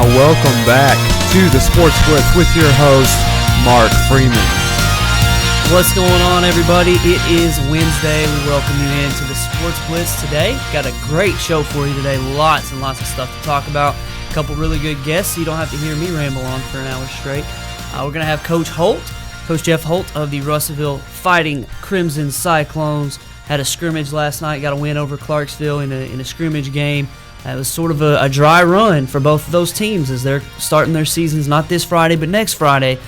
now welcome back to the Sports Blitz with your host, Mark Freeman. What's going on, everybody? It is Wednesday. We welcome you into the Sports Blitz today. Got a great show for you today. Lots and lots of stuff to talk about. A couple really good guests, so you don't have to hear me ramble on for an hour straight. We're going to have Coach Jeff Holt of the Russellville Fighting Crimson Cyclones. Had a scrimmage last night, got a win over Clarksville in a scrimmage game. It was sort of a dry run for both of those teams as they're starting their seasons not this Friday but next Friday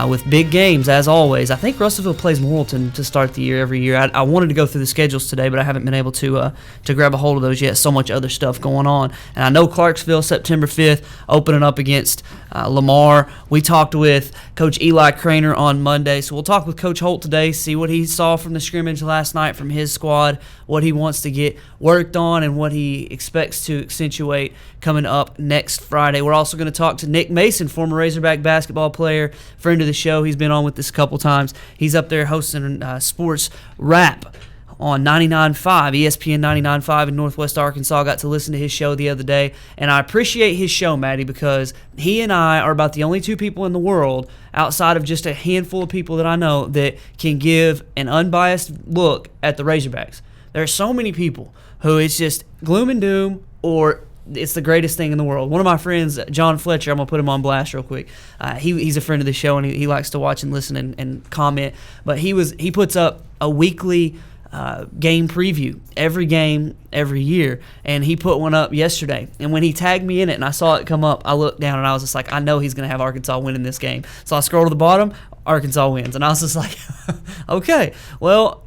with big games as always. I think Russellville plays Morrilton to start the year every year. I wanted to go through the schedules today, but I haven't been able to grab a hold of those yet. So much other stuff going on. And I know Clarksville, September 5th, opening up against Lamar. We talked with Coach Eli Craner on Monday, so we'll talk with Coach Holt today, see what he saw from the scrimmage last night from his squad, what he wants to get worked on, and what he expects to accentuate coming up next Friday. We're also going to talk to Nick Mason, former Razorback basketball player, friend of the show. He's been on with us a couple times. He's up there hosting Sports Rap on 99.5, ESPN 99.5 in Northwest Arkansas. Got to listen to his show the other day, and I appreciate his show, Maddie, because he and I are about the only two people in the world outside of just a handful of people that I know that can give an unbiased look at the Razorbacks. There are so many people who it's just gloom and doom or it's the greatest thing in the world. One of my friends, John Fletcher, I'm going to put him on blast real quick. He's a friend of the show, and he likes to watch and listen and comment. But he puts up a weekly game preview, every game, every year. And he put one up yesterday. And when he tagged me in it and I saw it come up, I looked down and I was just like, I know he's going to have Arkansas winning this game. So I scrolled to the bottom, Arkansas wins. And I was just like, okay, well,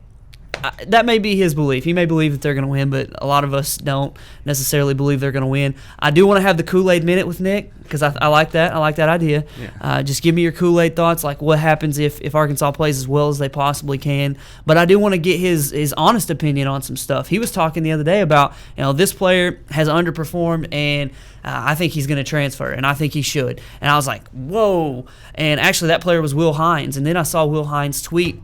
that may be his belief. He may believe that they're going to win, but a lot of us don't necessarily believe they're going to win. I do want to have the Kool-Aid Minute with Nick because I like that. I like that idea. Yeah. Just give me your Kool-Aid thoughts, like what happens if Arkansas plays as well as they possibly can. But I do want to get his honest opinion on some stuff. He was talking the other day about, this player has underperformed and I think he's going to transfer, and I think he should. And I was like, whoa. And actually that player was Will Hines. And then I saw Will Hines tweet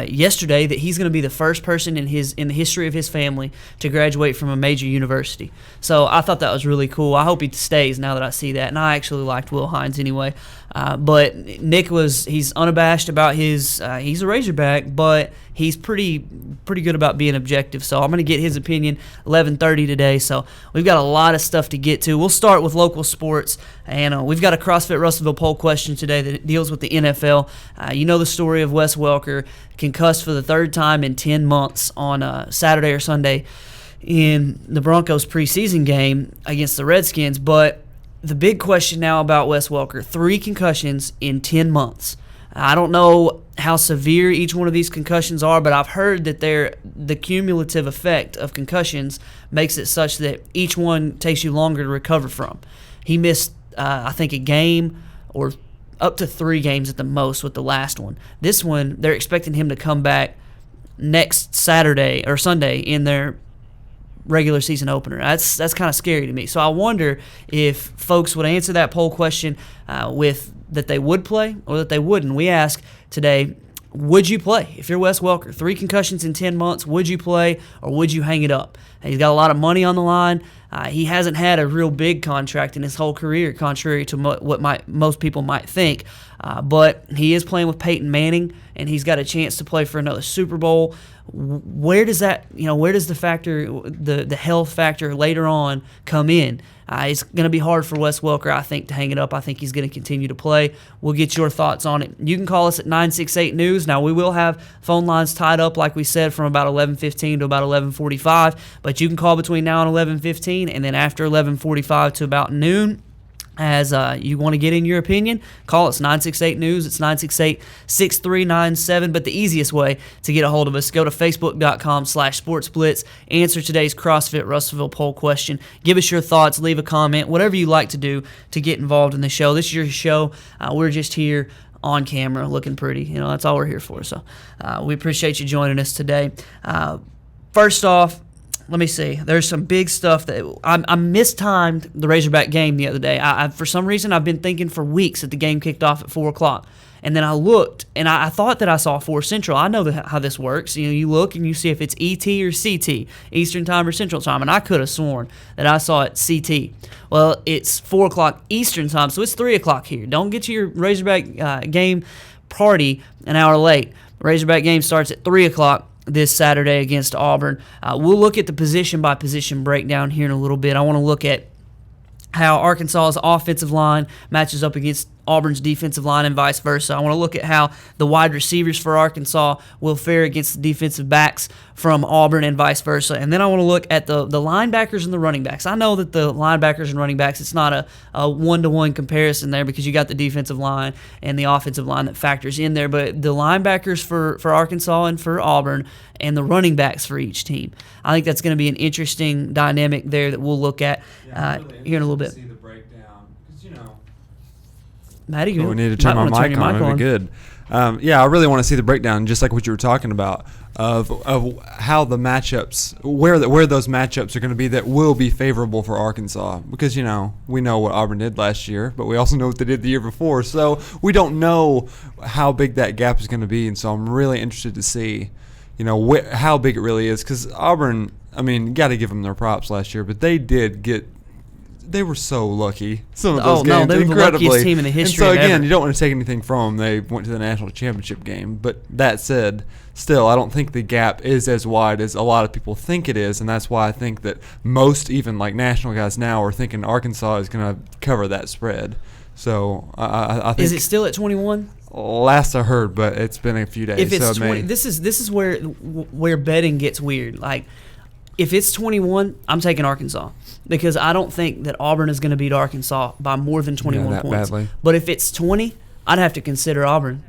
yesterday that he's going to be the first person in the history of his family to graduate from a major university. So I thought that was really cool. I hope he stays now that I see that. And I actually liked Will Hines anyway. But Nick he's unabashed about he's a Razorback, but he's pretty good about being objective. So I'm going to get his opinion 11:30 today. So we've got a lot of stuff to get to. We'll start with local sports, and we've got a CrossFit Russellville poll question today that deals with the NFL. You know the story of Wes Welker, concussed for the third time in 10 months on Saturday or Sunday in the Broncos preseason game against the Redskins. But the big question now about Wes Welker, 3 concussions in 10 months. I don't know how severe each one of these concussions are, but I've heard that the cumulative effect of concussions makes it such that each one takes you longer to recover from. He missed, I think, a game or up to 3 games at the most with the last one. This one, they're expecting him to come back next Saturday or Sunday in their regular season opener. That's kind of scary to me. So I wonder if folks would answer that poll question with that they would play or that they wouldn't. We ask today, would you play? If you're Wes Welker, 3 concussions in 10 months, would you play or would you hang it up? He's got a lot of money on the line. He hasn't had a real big contract in his whole career, contrary to what most people might think. But he is playing with Peyton Manning, and he's got a chance to play for another Super Bowl. Where does the factor, the health factor later on come in? It's going to be hard for Wes Welker, I think, to hang it up. I think he's going to continue to play. We'll get your thoughts on it. You can call us at 968 News. Now, we will have phone lines tied up, like we said, from about 11:15 to about 11:45. But you can call between now and 11:15, and then after 11:45 to about noon. As you want to get in your opinion, call us 968 News. It's 968-6397. But the easiest way to get a hold of us, go to facebook.com/sportsblitz. Answer today's CrossFit Russellville poll question. Give us your thoughts. Leave a comment. Whatever you like to do to get involved in the show. This is your show. We're just here on camera looking pretty. That's all we're here for. So we appreciate you joining us today. First off, let me see. There's some big stuff that I mistimed the Razorback game the other day. For some reason, I've been thinking for weeks that the game kicked off at 4 o'clock. And then I looked, and I thought that I saw 4 Central. I know how this works. You look and you see if it's ET or CT, Eastern Time or Central Time, and I could have sworn that I saw it CT. Well, it's 4 o'clock Eastern Time, so it's 3 o'clock here. Don't get to your Razorback game party an hour late. Razorback game starts at 3 o'clock this Saturday against Auburn. We'll look at the position-by-position breakdown here in a little bit. I want to look at how Arkansas's offensive line matches up against Auburn's defensive line and vice versa. I want to look at how the wide receivers for Arkansas will fare against the defensive backs from Auburn and vice versa. And then I want to look at the linebackers and the running backs. I know that the linebackers and running backs, it's not a one-to-one comparison there because you got the defensive line and the offensive line that factors in there. But the linebackers for Arkansas and for Auburn and the running backs for each team, I think that's going to be an interesting dynamic there that we'll look at here in a little bit. See the breakdown, because Maddie, we need to turn my mic on. It'll be good. I really want to see the breakdown, just like what you were talking about, of how the matchups, where those matchups are going to be that will be favorable for Arkansas. Because, we know what Auburn did last year, but we also know what they did the year before. So we don't know how big that gap is going to be. And so I'm really interested to see, how big it really is. Because Auburn, got to give them their props last year, but they were so lucky. Some of those games, they were incredibly. The luckiest team in the history. And so again, ever. You don't want to take anything from them. They went to the national championship game, but that said, still, I don't think the gap is as wide as a lot of people think it is, and that's why I think that most, even like national guys now, are thinking Arkansas is going to cover that spread. So I think. Is it still at 21? Last I heard, but it's been a few days. If it's so 20, this is where betting gets weird. Like, if it's 21, I'm taking Arkansas because I don't think that Auburn is going to beat Arkansas by more than 21 points. Badly. But if it's 20, I'd have to consider Auburn.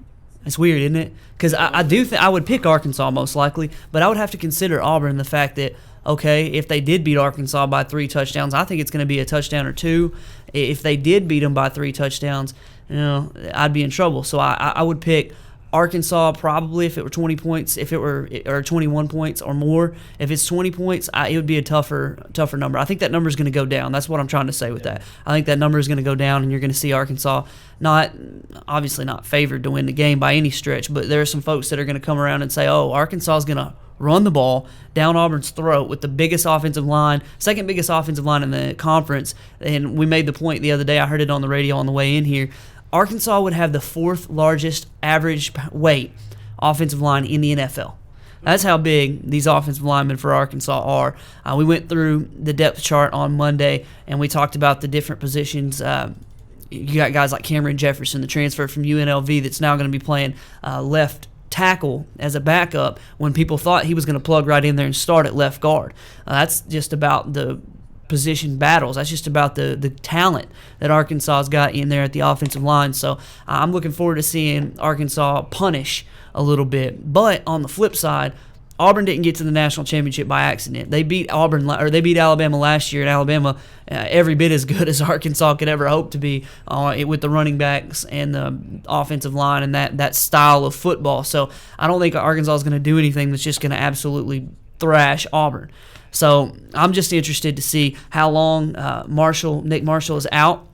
It's weird, isn't it? Because I do think I would pick Arkansas most likely, but I would have to consider Auburn the fact that, okay, if they did beat Arkansas by 3 touchdowns, I think it's going to be a touchdown or 2. If they did beat them by 3 touchdowns, I'd be in trouble. So I would pick Arkansas probably if it were 20 points, or 21 points or more. If it's 20 points, it would be a tougher number. I think that number is going to go down. That's what I'm trying to say with that. I think that number is going to go down, and you're going to see Arkansas obviously not favored to win the game by any stretch, but there are some folks that are going to come around and say, oh, Arkansas is going to run the ball down Auburn's throat with the biggest offensive line, second biggest offensive line in the conference. And we made the point the other day, I heard it on the radio on the way in here, Arkansas would have the 4th largest average weight offensive line in the NFL. That's how big these offensive linemen for Arkansas are. We went through the depth chart on Monday, and we talked about the different positions. You got guys like Cameron Jefferson, the transfer from UNLV, that's now going to be playing left tackle as a backup when people thought he was going to plug right in there and start at left guard. That's just about the position battles. That's just about the talent that Arkansas's got in there at the offensive line. So I'm looking forward to seeing Arkansas punish a little bit. But on the flip side, Auburn didn't get to the national championship by accident. They beat Alabama last year, and Alabama every bit as good as Arkansas could ever hope to be with the running backs and the offensive line and that style of football. So I don't think Arkansas is going to do anything that's just going to absolutely thrash Auburn. So I'm just interested to see how long Nick Marshall is out.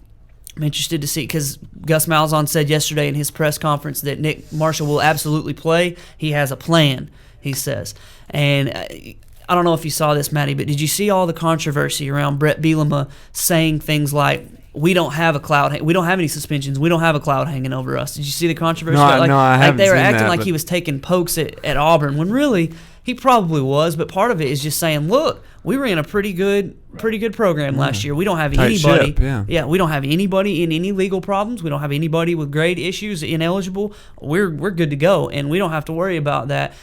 I'm interested to see because Gus Malzahn said yesterday in his press conference that Nick Marshall will absolutely play. He has a plan, he says. And I don't know if you saw this, Maddie, but did you see all the controversy around Brett Bielema saying things like, we don't have a cloud. We don't have any suspensions. We don't have a cloud hanging over us. Did you see the controversy? No, I haven't they were seen acting that, like he was taking pokes at Auburn when really he probably was. But part of it is just saying, look, we ran a pretty good program last year. We don't have Tight anybody. ship, we don't have anybody in any legal problems. We don't have anybody with grade issues, ineligible. We're good to go, and we don't have to worry about that.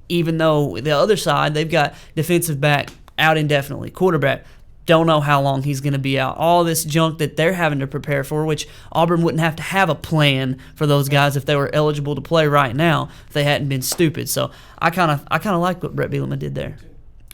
Even though the other side, they've got defensive back out indefinitely, quarterback. Don't know how long he's going to be out. All this junk that they're having to prepare for, which Auburn wouldn't have to have a plan for those guys if they were eligible to play right now if they hadn't been stupid. So I kind of like what Brett Bielema did there.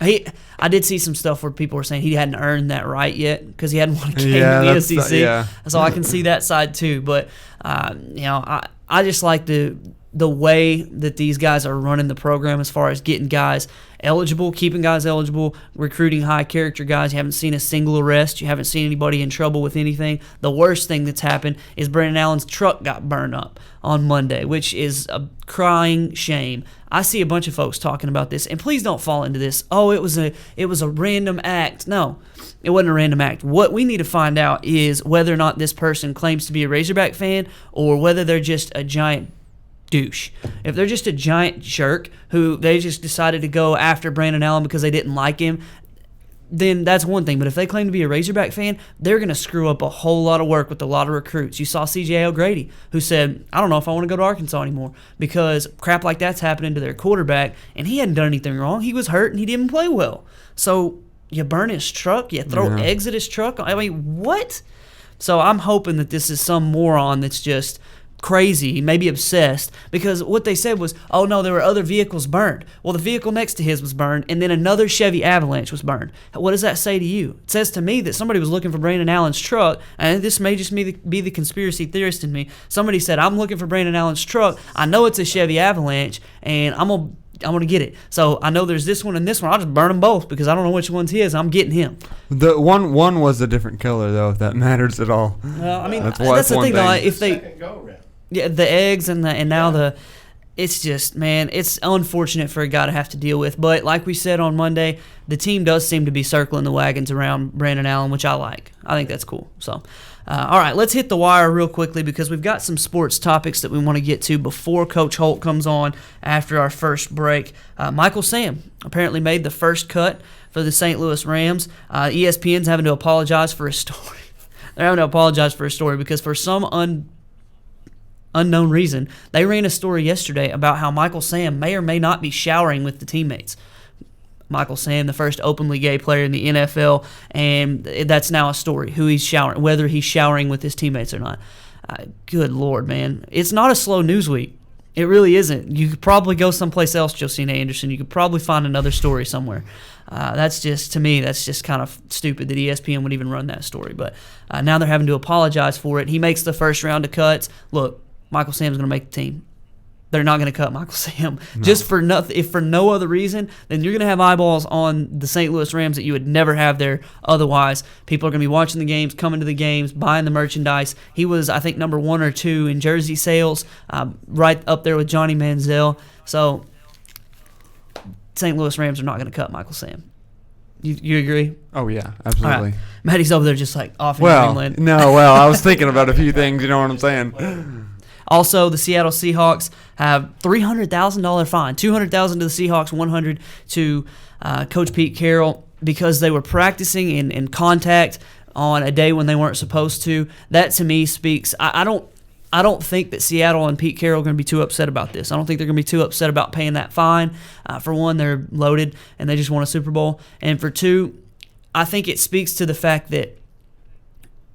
I did see some stuff where people were saying he hadn't earned that right yet because he hadn't won a game in the SEC. So I can see that side too. But I just like the the way that these guys are running the program as far as getting guys eligible, keeping guys eligible, recruiting high-character guys. You haven't seen a single arrest. You haven't seen anybody in trouble with anything. The worst thing that's happened is Brandon Allen's truck got burned up on Monday, which is a crying shame. I see a bunch of folks talking about this, and please don't fall into this, oh, it was a random act. No, it wasn't a random act. What we need to find out is whether or not this person claims to be a Razorback fan or whether they're just a giant douche. If they're just a giant jerk who they just decided to go after Brandon Allen because they didn't like him, then that's one thing. But if they claim to be a Razorback fan, they're going to screw up a whole lot of work with a lot of recruits. You saw C.J. O'Grady, who said, I don't know if I want to go to Arkansas anymore because crap like that's happening to their quarterback, and he hadn't done anything wrong. He was hurt, and he didn't play well. So you burn his truck, you throw eggs at his truck. I mean, what? So I'm hoping that this is some moron that's just crazy, maybe obsessed, because what they said was, oh no, there were other vehicles burned. Well, the vehicle next to his was burned, and then another Chevy Avalanche was burned. What does that say to you? It says to me that somebody was looking for Brandon Allen's truck, and this may just be the conspiracy theorist in me. Somebody said, I'm looking for Brandon Allen's truck. I know it's a Chevy Avalanche, and I'm gonna get it. So I know there's this one and this one. I'll just burn them both because I don't know which one's his. I'm getting him. The one was a different color though, if that matters at all. Well, I mean, that's the thing though. If they the eggs and now it's just, man, it's unfortunate for a guy to have to deal with. But like we said on Monday, the team does seem to be circling the wagons around Brandon Allen, which I like. I think that's cool. So, all right, let's hit the wire real quickly because we've got some sports topics that we want to get to before Coach Holt comes on after our first break. Michael Sam apparently made the first cut for the St. Louis Rams. ESPN's having to apologize for a story. They're having to apologize for a story because for some unknown reason, they ran a story yesterday about how Michael Sam may or may not be showering with the teammates. Michael Sam, the first openly gay player in the NFL, and that's now a story, who he's showering, whether he's showering with his teammates or not. Good Lord, man. It's not a slow news week. It really isn't. You could probably go someplace else, Josina Anderson. You could probably find another story somewhere. That's just, to me, that's just kind of stupid that ESPN would even run that story. But now they're having to apologize for it. He makes the first round of cuts. Look, Michael Sam's going to make the team. They're not going to cut Michael Sam just for nothing. If for no other reason, then you're going to have eyeballs on the St. Louis Rams that you would never have there otherwise. People are going to be watching the games, coming to the games, buying the merchandise. He was, I think, number 1 or 2 in jersey sales, right up there with Johnny Manziel. So St. Louis Rams are not going to cut Michael Sam. You agree? Oh, yeah, absolutely. Right. Maddie's over there just like off in dreamland. I was thinking about a few things, you know what I'm saying? Also, the Seattle Seahawks have $300,000 fine, $200,000 to the Seahawks, $100,000 to Coach Pete Carroll because they were practicing in contact on a day when they weren't supposed to. That to me speaks. I don't think that Seattle and Pete Carroll are going to be too upset about this. I don't think they're going to be too upset about paying that fine. For one, they're loaded and they just won a Super Bowl, and for two, I think it speaks to the fact that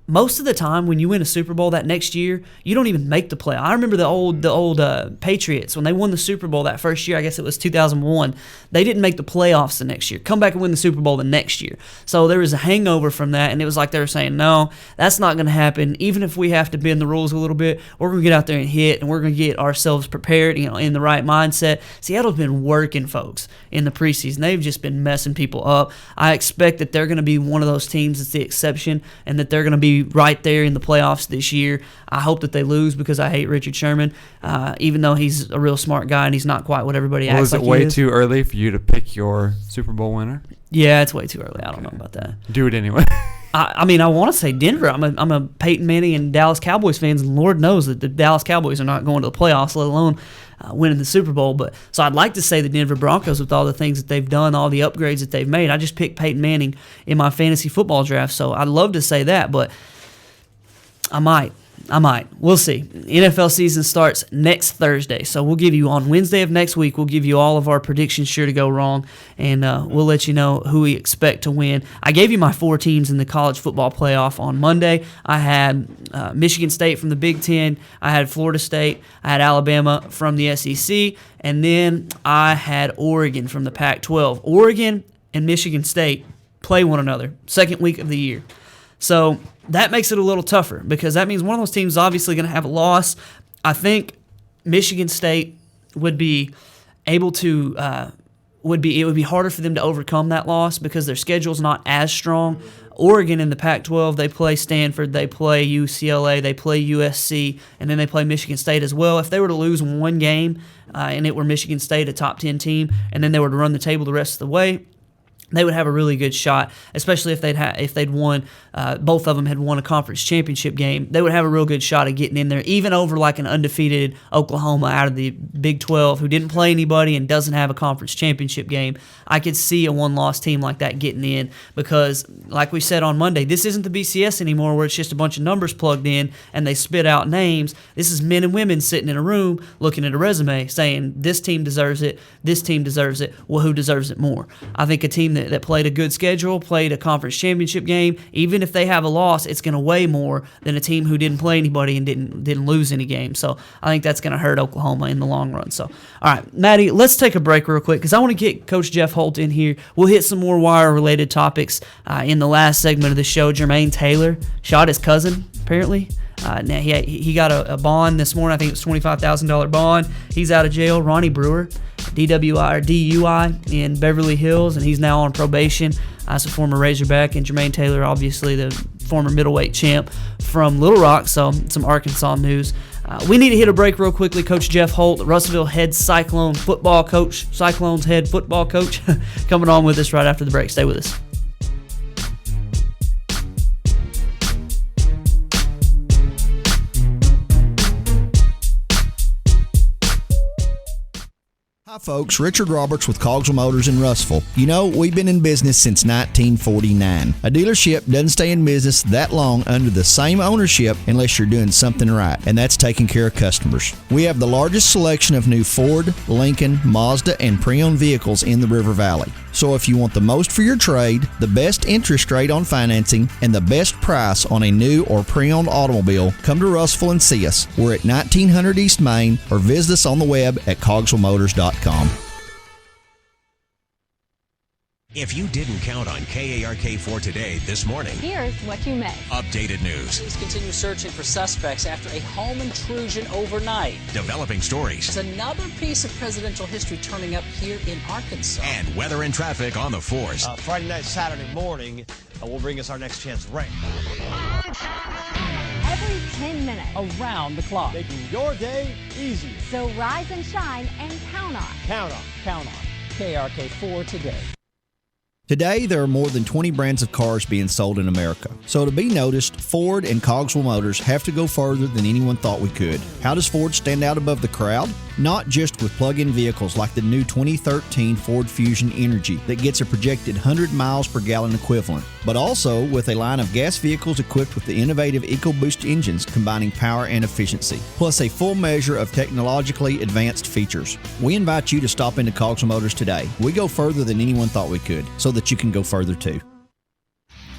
most of the time when you win a Super Bowl that next year, you don't even make the play. I remember the old Patriots, when they won the Super Bowl that first year, I guess it was 2001, they didn't make the playoffs the next year. Come back and win the Super Bowl the next year. So there was a hangover from that, and it was like they were saying, no, that's not going to happen. Even if we have to bend the rules a little bit, we're going to get out there and hit, and we're going to get ourselves prepared, in the right mindset. Seattle's been working, folks, in the preseason. They've just been messing people up. I expect that they're going to be one of those teams that's the exception, and that they're going to be right there in the playoffs this year. I hope that they lose because I hate Richard Sherman, even though he's a real smart guy and he's not quite what everybody acts like he is. Was it way too early for you to pick your Super Bowl winner? Yeah, it's way too early. I don't know about that. Do it anyway. I mean, I want to say Denver. I'm a Peyton Manning and Dallas Cowboys fans, and Lord knows that the Dallas Cowboys are not going to the playoffs, let alone winning the Super Bowl. But so I'd like to say the Denver Broncos with all the things that they've done, all the upgrades that they've made. I just picked Peyton Manning in my fantasy football draft, so I'd love to say that, but I might. We'll see. NFL season starts next Thursday, so we'll give you on Wednesday of next week. We'll give you all of our predictions sure to go wrong, and we'll let you know who we expect to win. I gave you my 4 teams in the college football playoff on Monday. I had Michigan State from the Big Ten. I had Florida State. I had Alabama from the SEC, and then I had Oregon from the Pac-12. Oregon and Michigan State play one another second week of the year. So that makes it a little tougher because that means one of those teams is obviously going to have a loss. I think Michigan State would be able to it would be harder for them to overcome that loss because their schedule's not as strong. Oregon in the Pac-12, they play Stanford, they play UCLA, they play USC, and then they play Michigan State as well. If they were to lose one game and it were Michigan State, a top 10 team, and then they were to run the table the rest of the way, they would have a really good shot, especially if they'd won. Both of them had won a conference championship game. They would have a real good shot at getting in there, even over like an undefeated Oklahoma out of the Big 12 who didn't play anybody and doesn't have a conference championship game. I could see a one-loss team like that getting in because, like we said on Monday, this isn't the BCS anymore where it's just a bunch of numbers plugged in and they spit out names. This is men and women sitting in a room looking at a resume saying this team deserves it, this team deserves it. Well, who deserves it more? I think a team that played a good schedule, played a conference championship game, even if they have a loss, it's going to weigh more than a team who didn't play anybody and didn't lose any games. So I think that's going to hurt Oklahoma in the long run. So, all right, Maddie, let's take a break real quick because I want to get Coach Jeff Holt in here. We'll hit some more wire-related topics in the last segment of the show. Jermaine Taylor shot his cousin, apparently. Now he got a bond this morning. I think it was $25,000 bond. He's out of jail. Ronnie Brewer, DWI or DUI in Beverly Hills, and he's now on probation as a former Razorback. And Jermaine Taylor, obviously the former middleweight champ from Little Rock. So some Arkansas news. We need to hit a break real quickly. Coach Jeff Holt, Russellville head Cyclone football coach, Cyclones head football coach, coming on with us right after the break. Stay with us. Hi folks, Richard Roberts with Cogswell Motors in Russellville. You know, we've been in business since 1949. A dealership doesn't stay in business that long under the same ownership unless you're doing something right, and that's taking care of customers. We have the largest selection of new Ford, Lincoln, Mazda, and pre-owned vehicles in the River Valley. So if you want the most for your trade, the best interest rate on financing, and the best price on a new or pre-owned automobile, come to Russellville and see us. We're at 1900 East Main, or visit us on the web at cogswellmotors.com. If you didn't count on KARK4 today this morning, here's what you missed. Updated news. Police continue searching for suspects after a home intrusion overnight. Developing stories. There's another piece of presidential history turning up here in Arkansas. And weather and traffic on the force. Friday night, Saturday morning will bring us our next chance rain. Every 10 minutes. Around the clock. Making your day easier. So rise and shine and count on. Count on. Count on. KARK4 today. Today, there are more than 20 brands of cars being sold in America. So to be noticed, Ford and Cogswell Motors have to go further than anyone thought we could. How does Ford stand out above the crowd? Not just with plug-in vehicles like the new 2013 Ford Fusion Energy that gets a projected 100 miles per gallon equivalent, but also with a line of gas vehicles equipped with the innovative EcoBoost engines combining power and efficiency, plus a full measure of technologically advanced features. We invite you to stop into Cogswell Motors today. We go further than anyone thought we could, so that you can go further too.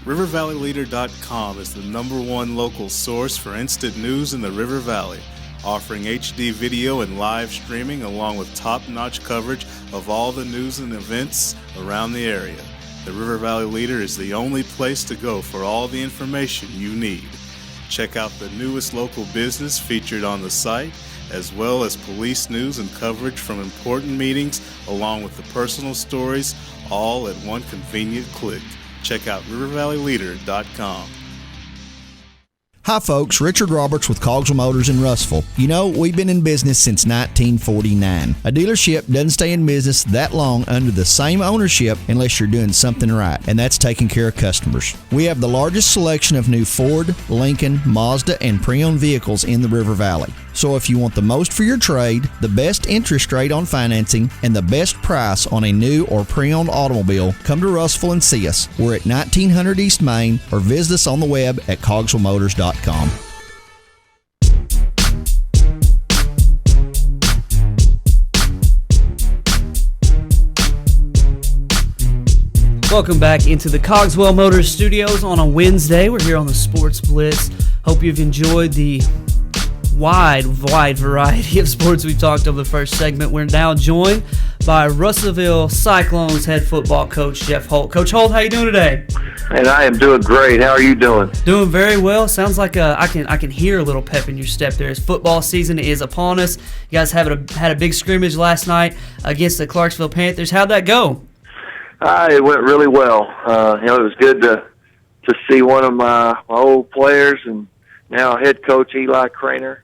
RiverValleyLeader.com is the #1 local source for instant news in the River Valley, offering HD video and live streaming along with top-notch coverage of all the news and events around the area. The River Valley Leader is the only place to go for all the information you need. Check out the newest local business featured on the site, as well as police news and coverage from important meetings, along with the personal stories, all at one convenient click. Check out RiverValleyLeader.com. Hi folks, Richard Roberts with Cogswell Motors in Russellville. You know, we've been in business since 1949. A dealership doesn't stay in business that long under the same ownership unless you're doing something right, and that's taking care of customers. We have the largest selection of new Ford, Lincoln, Mazda, and pre-owned vehicles in the River Valley. So if you want the most for your trade, the best interest rate on financing, and the best price on a new or pre-owned automobile, come to Russellville and see us. We're at 1900 East Main, or visit us on the web at cogswellmotors.com. Welcome back into the Cogswell Motors studios on a Wednesday. We're here on the Sports Blitz. Hope you've enjoyed the wide variety of sports we've talked over the first segment. We're now joined by Russellville Cyclones head football coach Jeff Holt. Coach Holt, how you doing today? And I am doing great. How are you doing? Doing very well. Sounds like I can hear a little pep in your step there. As football season is upon us. You guys had a big scrimmage last night against the Clarksville Panthers. How'd that go? It went really well. It was good to see one of my old players and now head coach Eli Craner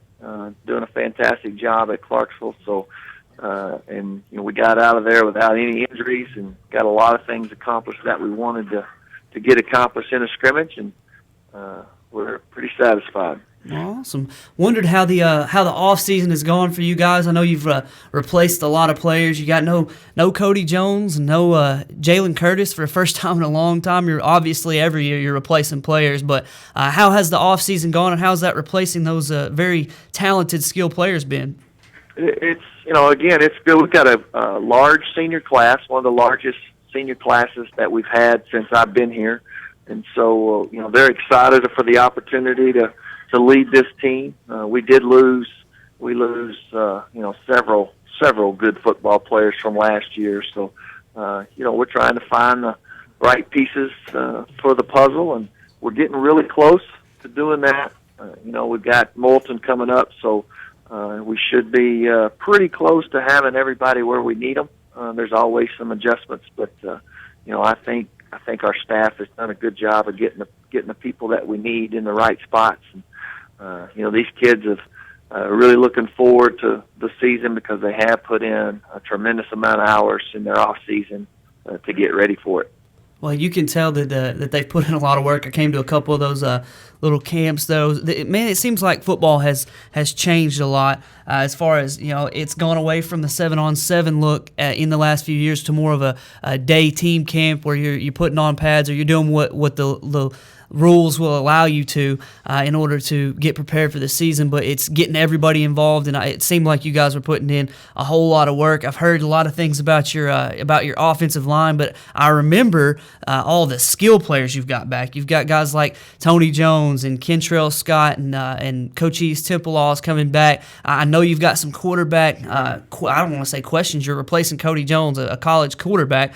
doing a fantastic job at Clarksville. So, we got out of there without any injuries and got a lot of things accomplished that we wanted to get accomplished in a scrimmage, and we're pretty satisfied. Awesome. Wondered how the off season has gone for you guys. I know you've replaced a lot of players. You got no Cody Jones, no Jalen Curtis for the first time in a long time. You're obviously every year you're replacing players, but how has the off season gone, and how's that replacing those very talented, skilled players been? It's it's good. We've got a large senior class, one of the largest senior classes that we've had since I've been here, and so they're excited for the opportunity to lead this team. We lose several good football players from last year. So, we're trying to find the right pieces for the puzzle, and we're getting really close to doing that. We've got Moulton coming up, so we should be pretty close to having everybody where we need them. There's always some adjustments, but I think our staff has done a good job of getting the people that we need in the right spots. And, these kids have really looking forward to the season because they have put in a tremendous amount of hours in their off season to get ready for it. Well, you can tell that they've put in a lot of work. I came to a couple of those little camps, though. Man, it seems like football has changed a lot as far as, it's gone away from the 7-on-7 look in the last few years to more of a day team camp where you're putting on pads or you're doing what the rules will allow you to in order to get prepared for the season, but it's getting everybody involved, and it seemed like you guys were putting in a whole lot of work. I've heard a lot of things about your offensive line, but I remember all the skill players you've got back. You've got guys like Tony Jones and Kentrell Scott and Coach East Temple-Laws coming back. I know you've got some quarterback, I don't want to say questions. You're replacing Cody Jones, a college quarterback.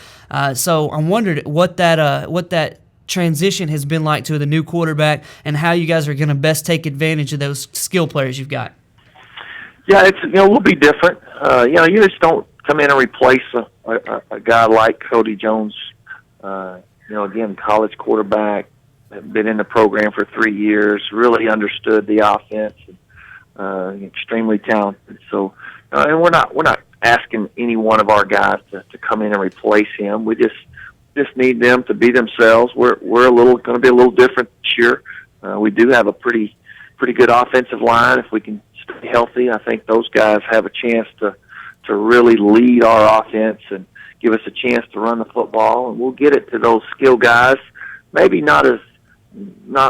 So I wondered what that transition has been like to the new quarterback and how you guys are going to best take advantage of those skill players you've got. Yeah, we'll be different. You just don't come in and replace a guy like Cody Jones. Again, college quarterback, been in the program for 3 years, really understood the offense, and, extremely talented. So, and we're not asking any one of our guys to come in and replace him. We just need them to be themselves. We're going to be a little different this year. We do have a pretty good offensive line. If we can stay healthy, I think those guys have a chance to really lead our offense and give us a chance to run the football. And we'll get it to those skill guys. Maybe not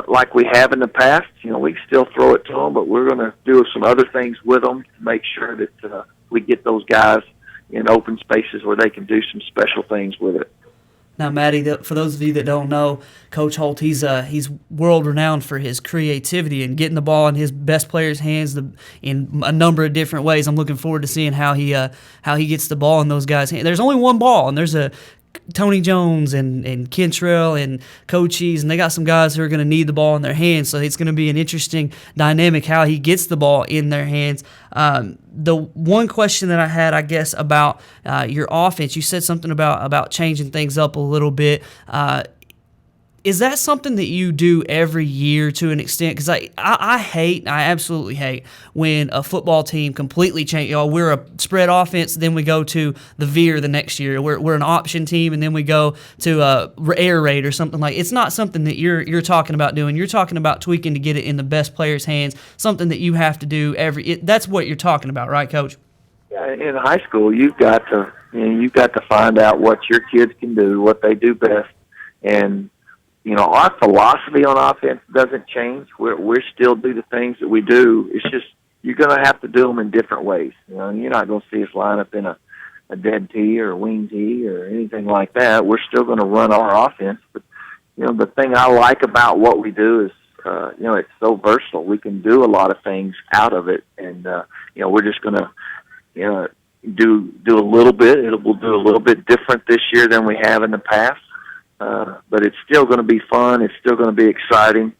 like we have in the past. We can still throw it to them, but we're going to do some other things with them to make sure that we get those guys in open spaces where they can do some special things with it. Now, Maddie, for those of you that don't know, Coach Holt, he's world-renowned for his creativity and getting the ball in his best players' hands in a number of different ways. I'm looking forward to seeing how he gets the ball in those guys' hands. There's only one ball, and there's a Tony Jones and Kentrell and Coaches, and they got some guys who are going to need the ball in their hands, so it's going to be an interesting dynamic how he gets the ball in their hands. The one question that I had, I guess, about your offense, you said something about changing things up a little bit. Is that something that you do every year to an extent? Because I absolutely hate when a football team completely change. We're a spread offense, then we go to the veer the next year. We're an option team, and then we go to air raid or something like. It's not something that you're talking about doing. You're talking about tweaking to get it in the best players' hands. Something that you have to do that's what you're talking about, right, Coach? Yeah, in high school, you've got to find out what your kids can do, what they do best, and our philosophy on offense doesn't change. We still do the things that we do. It's just you're going to have to do them in different ways. You're not going to see us line up in a dead tee or a wing tee or anything like that. We're still going to run our offense. But, the thing I like about what we do is, it's so versatile. We can do a lot of things out of it. And, we're just going to, do a little bit. We'll do a little bit different this year than we have in the past. But it's still going to be fun. It's still going to be exciting.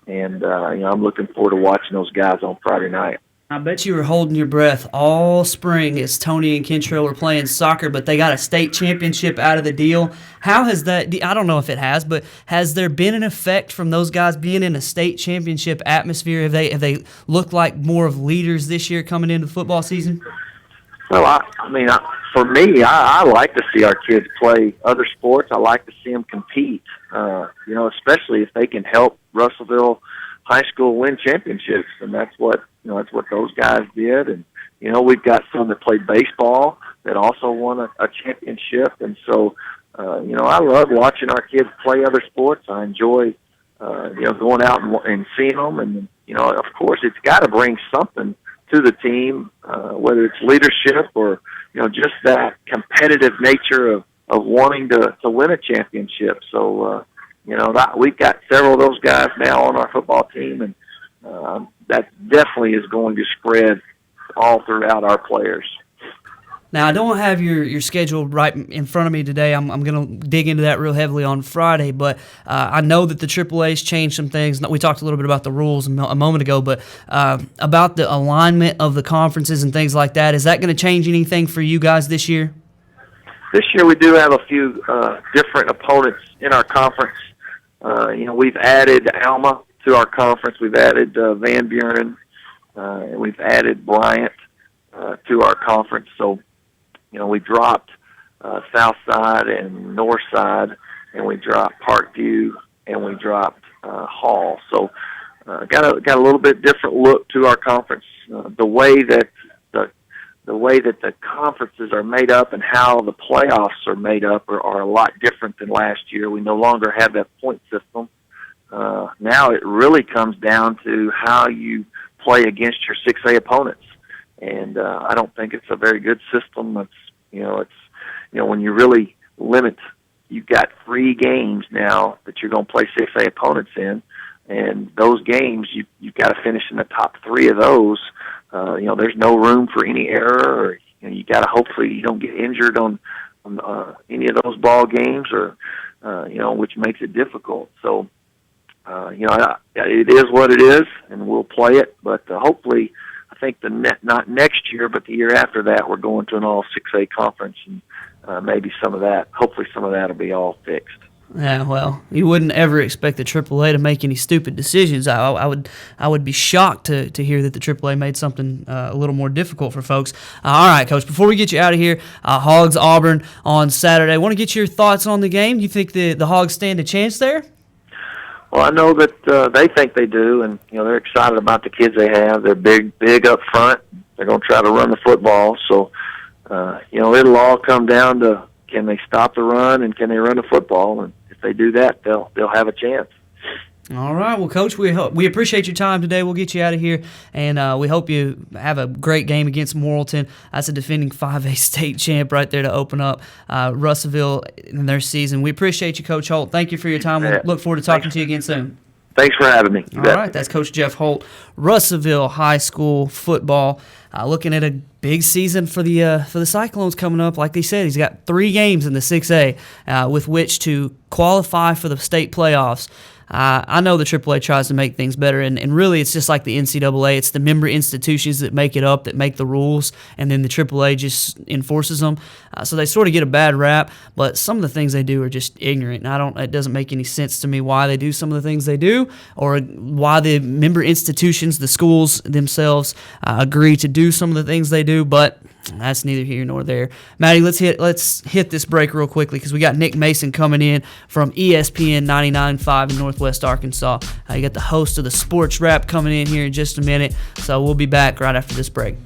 And, I'm looking forward to watching those guys on Friday night. I bet you were holding your breath all spring as Tony and Kentrell were playing soccer, but they got a state championship out of the deal. How has that – I don't know if it has, but has there been an effect from those guys being in a state championship atmosphere? Have they looked like more of leaders this year coming into the football season? Well, for me, I like to see our kids play other sports. I like to see them compete, especially if they can help Russellville High School win championships, and that's what those guys did. And we've got some that played baseball that also won a championship, and so I love watching our kids play other sports. I enjoy going out and seeing them, and of course it's got to bring something to the team, whether it's leadership or just that competitive nature of wanting to win a championship. So we've got several of those guys now on our football team, and that definitely is going to spread all throughout our players. Now, I don't have your schedule right in front of me today. I'm going to dig into that real heavily on Friday, but I know that the AAA's changed some things. We talked a little bit about the rules a moment ago, but about the alignment of the conferences and things like that. Is that going to change anything for you guys this year? This year we do have a few different opponents in our conference. We've added Alma to our conference. We've added Van Buren, and we've added Bryant to our conference. So, we dropped Southside and Northside, and we dropped Parkview, and we dropped Hall. So, got a little bit different look to our conference. The way that the conferences are made up and how the playoffs are made up are a lot different than last year. We no longer have that point system. Now it really comes down to how you play against your 6A opponents. And I don't think it's a very good system. It's when you really limit, you've got 3 games now that you're going to play 6A opponents in, and those games you've got to finish in the top 3 of those. There's no room for any error, or you got to hopefully you don't get injured on any of those ball games, or which makes it difficult. So it is what it is, and we'll play it. But hopefully, I think not next year, but the year after that, we're going to an all 6A conference, and maybe hopefully some of that will be all fixed. Yeah, well, you wouldn't ever expect the AAA to make any stupid decisions. I would be shocked to hear that the AAA made something a little more difficult for folks. All right, Coach, before we get you out of here, Hogs Auburn on Saturday. I want to get your thoughts on the game. Do you think the Hogs stand a chance there? Well, I know that they think they do, and they're excited about the kids they have. They're big up front. They're going to try to run the football. So, it'll all come down to, can they stop the run and can they run the football? And if they do that, they'll have a chance. All right. Well, Coach, we appreciate your time today. We'll get you out of here, and we hope you have a great game against Morrilton. That's a defending 5A state champ right there to open up Russellville in their season. We appreciate you, Coach Holt. Thank you for your time. We'll look forward to talking to you again soon. Thanks for having me. All right. That's Coach Jeff Holt, Russellville High School football. Looking at a big season for the Cyclones coming up. Like they said, he's got 3 games in the 6A with which to qualify for the state playoffs. I know the AAA tries to make things better, and really it's just like the NCAA. It's the member institutions that make it up, that make the rules, and then the AAA just enforces them. So they sort of get a bad rap, but some of the things they do are just ignorant. And it doesn't make any sense to me why they do some of the things they do, or why the member institutions, the schools themselves, agree to do some of the things they do, but that's neither here nor there. Maddie, let's hit this break real quickly because we got Nick Mason coming in from ESPN 99.5 in Northwest Arkansas. You got the host of the Sports Wrap coming in here in just a minute, so we'll be back right after this break.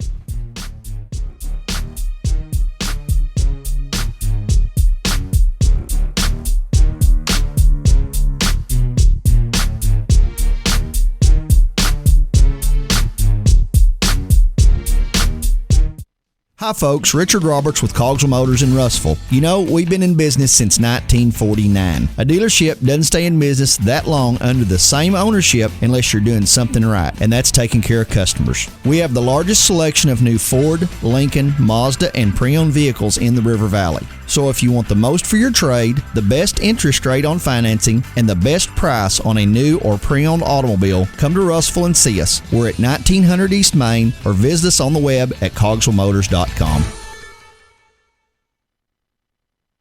Hi folks, Richard Roberts with Cogswell Motors in Russellville. You know, we've been in business since 1949. A dealership doesn't stay in business that long under the same ownership unless you're doing something right, and that's taking care of customers. We have the largest selection of new Ford, Lincoln, Mazda, and pre-owned vehicles in the River Valley. So if you want the most for your trade, the best interest rate on financing, and the best price on a new or pre-owned automobile, come to Russellville and see us. We're at 1900 East Main, or visit us on the web at cogswellmotors.com.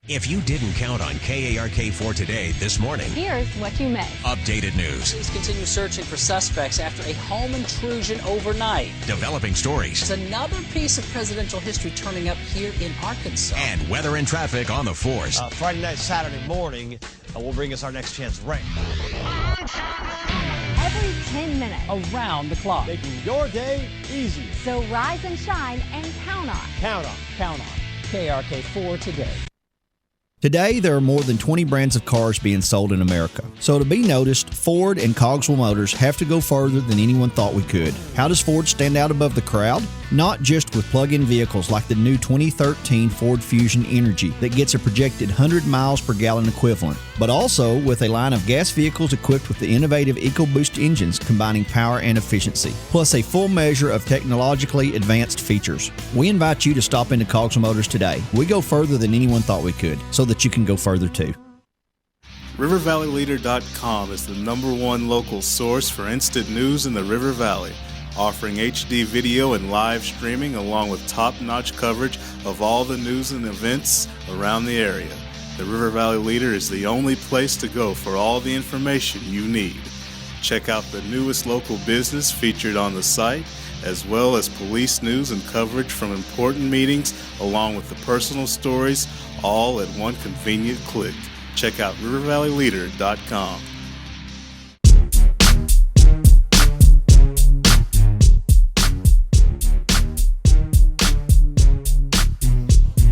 If you didn't count on KARK4 today this morning, Here's what you missed. updated news, Police continue searching for suspects after a home intrusion overnight. developing stories, There's another piece of presidential history turning up here in Arkansas. and weather and traffic on the 4s. Friday night, Saturday morning will bring us our next chance rain. Every 10 minutes. Around the clock. Making your day easier. So rise and shine and count on. Count on. Count on KRK4 today. Today, there are more than 20 brands of cars being sold in America. So to be noticed, Ford and Cogswell Motors have to go further than anyone thought we could. How does Ford stand out above the crowd? Not just with plug-in vehicles like the new 2013 Ford Fusion Energy that gets a projected 100 miles per gallon equivalent, but also with a line of gas vehicles equipped with the innovative EcoBoost engines combining power and efficiency, plus a full measure of technologically advanced features. We invite you to stop into Cogswell Motors today. We go further than anyone thought we could, so that you can go further too. RiverValleyLeader.com is the #1 local source for instant news in the River Valley, offering HD video and live streaming along with top-notch coverage of all the news and events around the area. The River Valley Leader is the only place to go for all the information you need. Check out the newest local business featured on the site, as well as police news and coverage from important meetings, along with the personal stories, all at one convenient click. Check out RiverValleyLeader.com.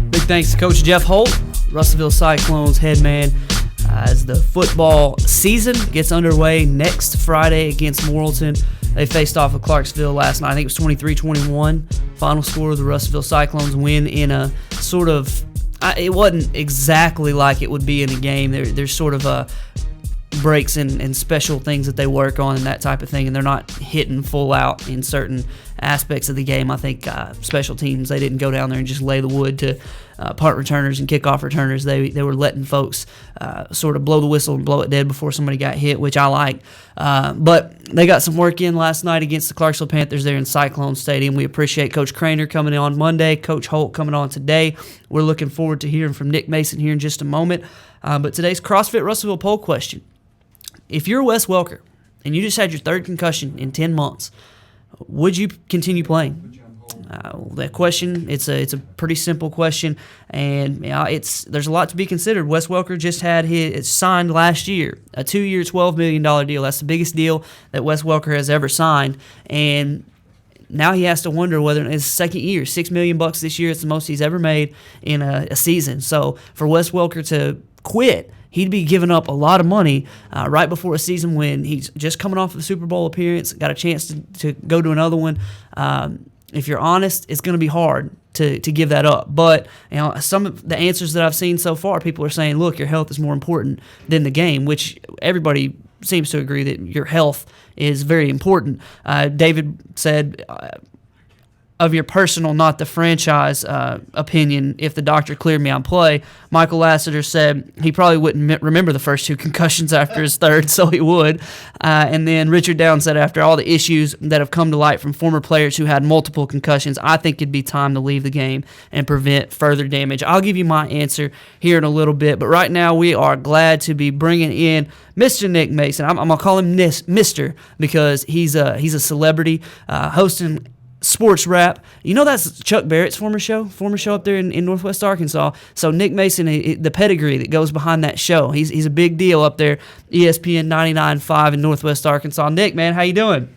Big thanks to Coach Jeff Holt, Russellville Cyclones head man, as the football season gets underway next Friday against Morrilton. They faced off with Clarksville last night. I think it was 23-21. Final score of the Russellville Cyclones win in a sort of, it wasn't exactly like it would be in a game. There's sort of breaks and special things that they work on and that type of thing, and they're not hitting full out in certain aspects of the game. I think special teams, they didn't go down there and just lay the wood to punt returners and kickoff returners. They were letting folks sort of blow the whistle and blow it dead before somebody got hit, which I like. But they got some work in last night against the Clarksville Panthers there in Cyclone Stadium. We appreciate Coach Craner coming in on Monday, Coach Holt coming on today. We're looking forward to hearing from Nick Mason here in just a moment. But today's CrossFit Russellville poll question: if you're Wes Welker and you just had your third concussion in 10 months, would you continue playing? That question, it's a pretty simple question, and there's a lot to be considered. Wes Welker just had his signed last year, a 2-year, $12 million deal. That's the biggest deal that Wes Welker has ever signed, and now he has to wonder whether in his second year, $6 million this year, it's the most he's ever made in a season. So for Wes Welker to quit, he'd be giving up a lot of money right before a season when he's just coming off of the Super Bowl appearance, got a chance to go to another one. If you're honest, it's going to be hard to give that up. But some of the answers that I've seen so far, people are saying, look, your health is more important than the game, which everybody seems to agree that your health is very important. David said, of your personal, not the franchise opinion, if the doctor cleared me on play. Michael Lassiter said he probably wouldn't remember the first 2 concussions after his third, so he would. And then Richard Down said, after all the issues that have come to light from former players who had multiple concussions, I think it'd be time to leave the game and prevent further damage. I'll give you my answer here in a little bit, but right now we are glad to be bringing in Mr. Nick Mason. I'm going to call him Mr. because he's a celebrity hosting Sports Rap. You know that's Chuck Barrett's former show up there in Northwest Arkansas. So Nick Mason, the pedigree that goes behind that show, he's a big deal up there, ESPN 99.5 in Northwest Arkansas. Nick, man, how you doing?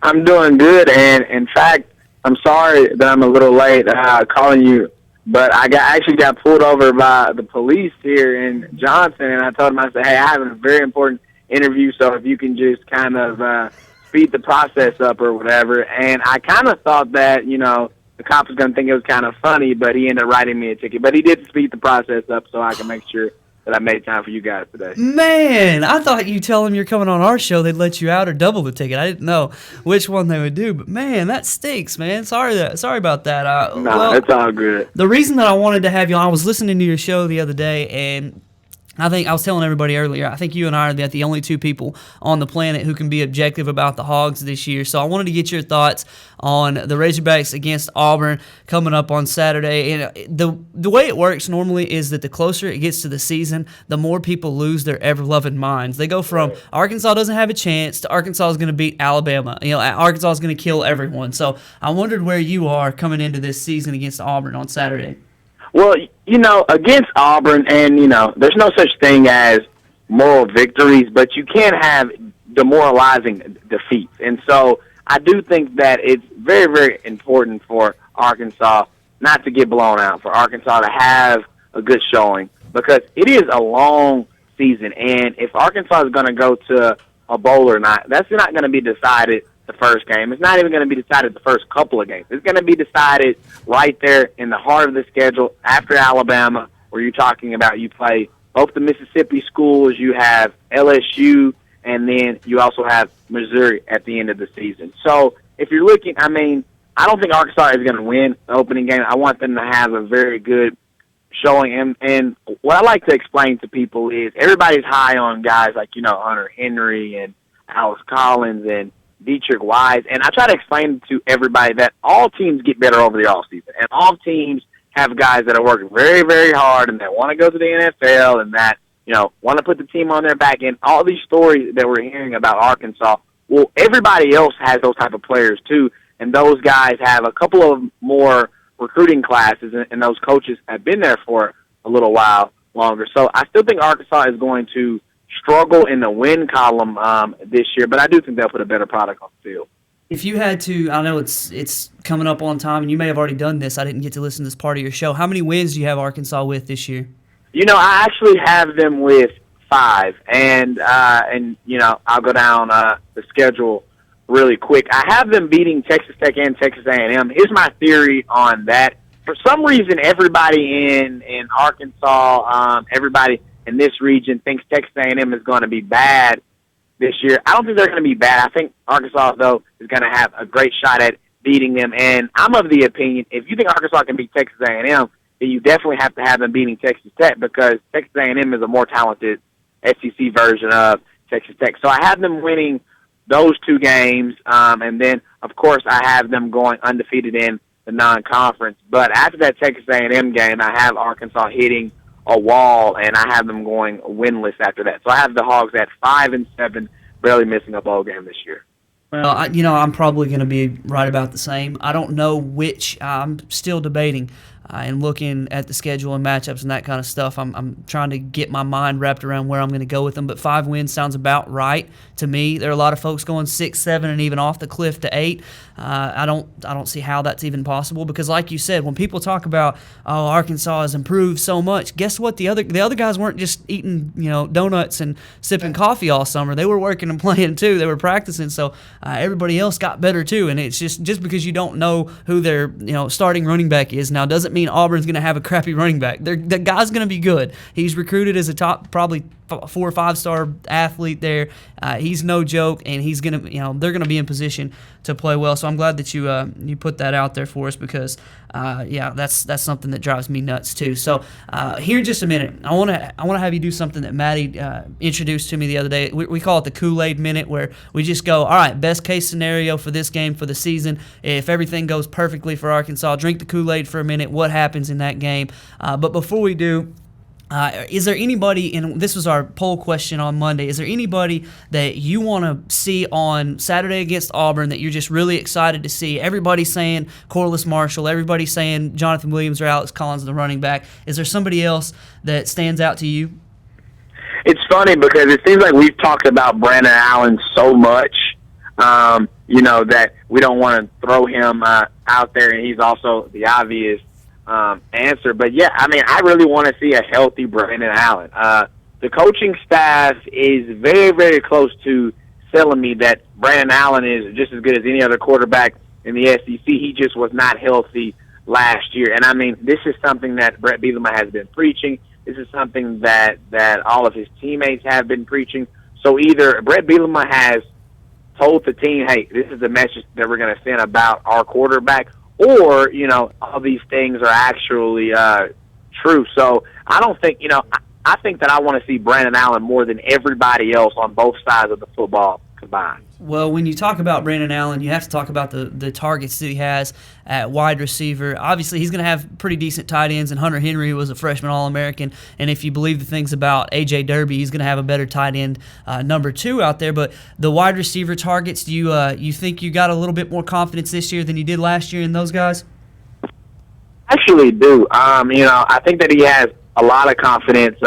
I'm doing good, and in fact, I'm sorry that I'm a little late calling you, but I actually got pulled over by the police here in Johnson, and I told them, I said, hey, I have a very important interview, so if you can just kind of speed the process up or whatever. And I kind of thought that, the the cop was going to think it was kind of funny, but he ended up writing me a ticket. But he did speed the process up so I can make sure that I made time for you guys today. Man, I thought you tell them you're coming on our show, they'd let you out or double the ticket. I didn't know which one they would do, but man, that stinks, man. Sorry about that. No, it's all good. The reason that I wanted to have you on, I was listening to your show the other day, and I think I was telling everybody earlier, I think you and I are the only two people on the planet who can be objective about the Hogs this year. So I wanted to get your thoughts on the Razorbacks against Auburn coming up on Saturday. And the way it works normally is that the closer it gets to the season, the more people lose their ever-loving minds. They go from Arkansas doesn't have a chance to Arkansas is going to beat Alabama. Arkansas is going to kill everyone. So I wondered where you are coming into this season against Auburn on Saturday. Well, against Auburn, and, there's no such thing as moral victories, but you can have demoralizing defeats. And so I do think that it's very, very important for Arkansas not to get blown out, for Arkansas to have a good showing, because it is a long season. And if Arkansas is going to go to a bowl or not, that's not going to be decided the first game. It's not even going to be decided the first couple of games. It's going to be decided right there in the heart of the schedule after Alabama, where you're talking about you play both the Mississippi schools, you have LSU, and then you also have Missouri at the end of the season. So if you're looking, I don't think Arkansas is going to win the opening game. I want them to have a very good showing. And what I like to explain to people is everybody's high on guys like, Hunter Henry and Alex Collins and Dietrich Wise, and I try to explain to everybody that all teams get better over the offseason, and all teams have guys that are working very, very hard and that want to go to the NFL and that, want to put the team on their back. And all these stories that we're hearing about Arkansas, well, everybody else has those type of players too, and those guys have a couple of more recruiting classes, and those coaches have been there for a little while longer. So I still think Arkansas is going to struggle in the win column this year, but I do think they'll put a better product on the field. If you had to, I know it's coming up on time, and you may have already done this. I didn't get to listen to this part of your show. How many wins do you have Arkansas with this year? I actually have them with 5, and I'll go down the schedule really quick. I have them beating Texas Tech and Texas A&M. Here's my theory on that. For some reason, everybody in Arkansas, everybody in this region thinks Texas A&M is going to be bad this year. I don't think they're going to be bad. I think Arkansas, though, is going to have a great shot at beating them. And I'm of the opinion, if you think Arkansas can beat Texas A&M, then you definitely have to have them beating Texas Tech, because Texas A&M is a more talented SEC version of Texas Tech. So I have them winning those 2 games. And then, of course, I have them going undefeated in the non-conference. But after that Texas A&M game, I have Arkansas hitting a wall, and I have them going winless after that. So I have the Hogs at 5-7, barely missing a bowl game this year. Well, I'm probably going to be right about the same. I don't know which. I'm still debating and looking at the schedule and matchups and that kind of stuff. I'm trying to get my mind wrapped around where I'm going to go with them. But 5 wins sounds about right to me. There are a lot of folks going 6, 7, and even off the cliff to 8. I don't see how that's even possible, because like you said, when people talk about Arkansas has improved so much, guess what? The other guys weren't just eating donuts and sipping coffee all summer. They were working and playing too. They were practicing. So everybody else got better too. And it's just because you don't know who their starting running back is now doesn't mean Auburn's going to have a crappy running back. The guy's going to be good. He's recruited as a top probably 4 or 5-star athlete there. He's no joke, and he's gonna, they're gonna be in position to play well. So I'm glad that you put that out there for us, because that's something that drives me nuts too. So here in just a minute, I wanna have you do something that Maddie introduced to me the other day. We call it the Kool-Aid Minute, where we just go, all right, best case scenario for this game for the season. If everything goes perfectly for Arkansas, drink the Kool-Aid for a minute. What happens in that game? But before we do, is there anybody, and this was our poll question on Monday, is there anybody that you want to see on Saturday against Auburn that you're just really excited to see? Everybody's saying Corliss Marshall, everybody's saying Jonathan Williams or Alex Collins, the running back. Is there somebody else that stands out to you? It's funny because it seems like we've talked about Brandon Allen so much, that we don't want to throw him out there, and he's also the obvious answer. But yeah, I really want to see a healthy Brandon Allen. The coaching staff is very, very close to selling me that Brandon Allen is just as good as any other quarterback in the SEC. He just was not healthy last year. And, I mean, this is something that Brett Bielema has been preaching. This is something that all of his teammates have been preaching. So either Brett Bielema has told the team, hey, this is the message that we're going to send about our quarterback, or, all these things are actually true. So I don't think, I think that I want to see Brandon Allen more than everybody else on both sides of the football combined. Well, when you talk about Brandon Allen, you have to talk about the targets that he has at wide receiver. Obviously, he's going to have pretty decent tight ends, and Hunter Henry was a freshman All-American. And if you believe the things about A.J. Derby, he's going to have a better tight end number 2 out there. But the wide receiver targets, do you think you got a little bit more confidence this year than you did last year in those guys? I actually do. I think that he has a lot of confidence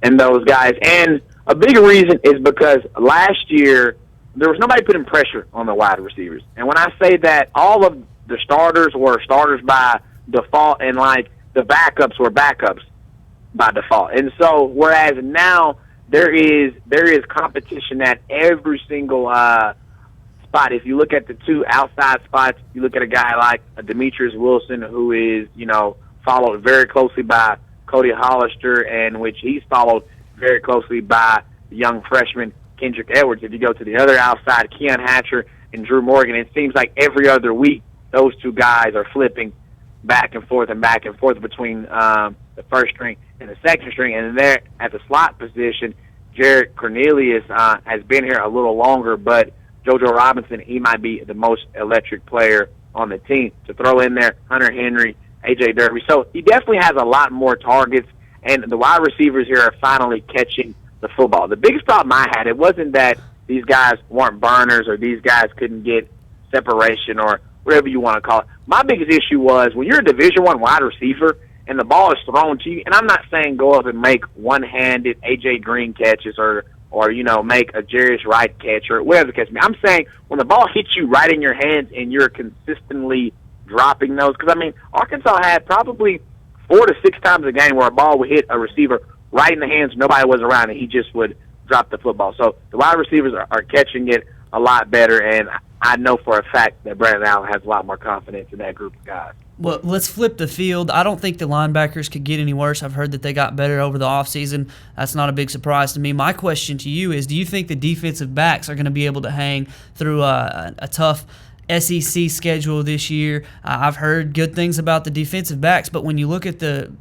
in those guys. And a big reason is because last year there was nobody putting pressure on the wide receivers. And when I say that, all of the starters were starters by default, and like the backups were backups by default. And so whereas now there is competition at every single spot. If you look at the 2 outside spots, you look at a guy like Demetrius Wilson, who is, followed very closely by Cody Hollister, and which he's followed very closely by the young freshman Kendrick Edwards. If you go to the other outside, Keon Hatcher and Drew Morgan, it seems like every other week those 2 guys are flipping back and forth between the first string and the second string. And there at the slot position, Jared Cornelius has been here a little longer, but JoJo Robinson, he might be the most electric player on the team. To throw in there, Hunter Henry, A.J. Derby. So he definitely has a lot more targets, and the wide receivers here are finally catching the football. The biggest problem I had, it wasn't that these guys weren't burners or these guys couldn't get separation or whatever you want to call it. My biggest issue was when you're a Division I wide receiver and the ball is thrown to you, and I'm not saying go up and make one-handed A.J. Green catches or make a Jarius Wright catch or whatever the catch may be. I'm saying when the ball hits you right in your hands and you're consistently dropping those, because, Arkansas had probably 4 to 6 times a game where a ball would hit a receiver right in the hands, nobody was around, and he just would drop the football. So the wide receivers are catching it a lot better, and I know for a fact that Brandon Allen has a lot more confidence in that group of guys. Well, let's flip the field. I don't think the linebackers could get any worse. I've heard that they got better over the offseason. That's not a big surprise to me. My question to you is, do you think the defensive backs are going to be able to hang through a tough SEC schedule this year? I've heard good things about the defensive backs, but when you look at the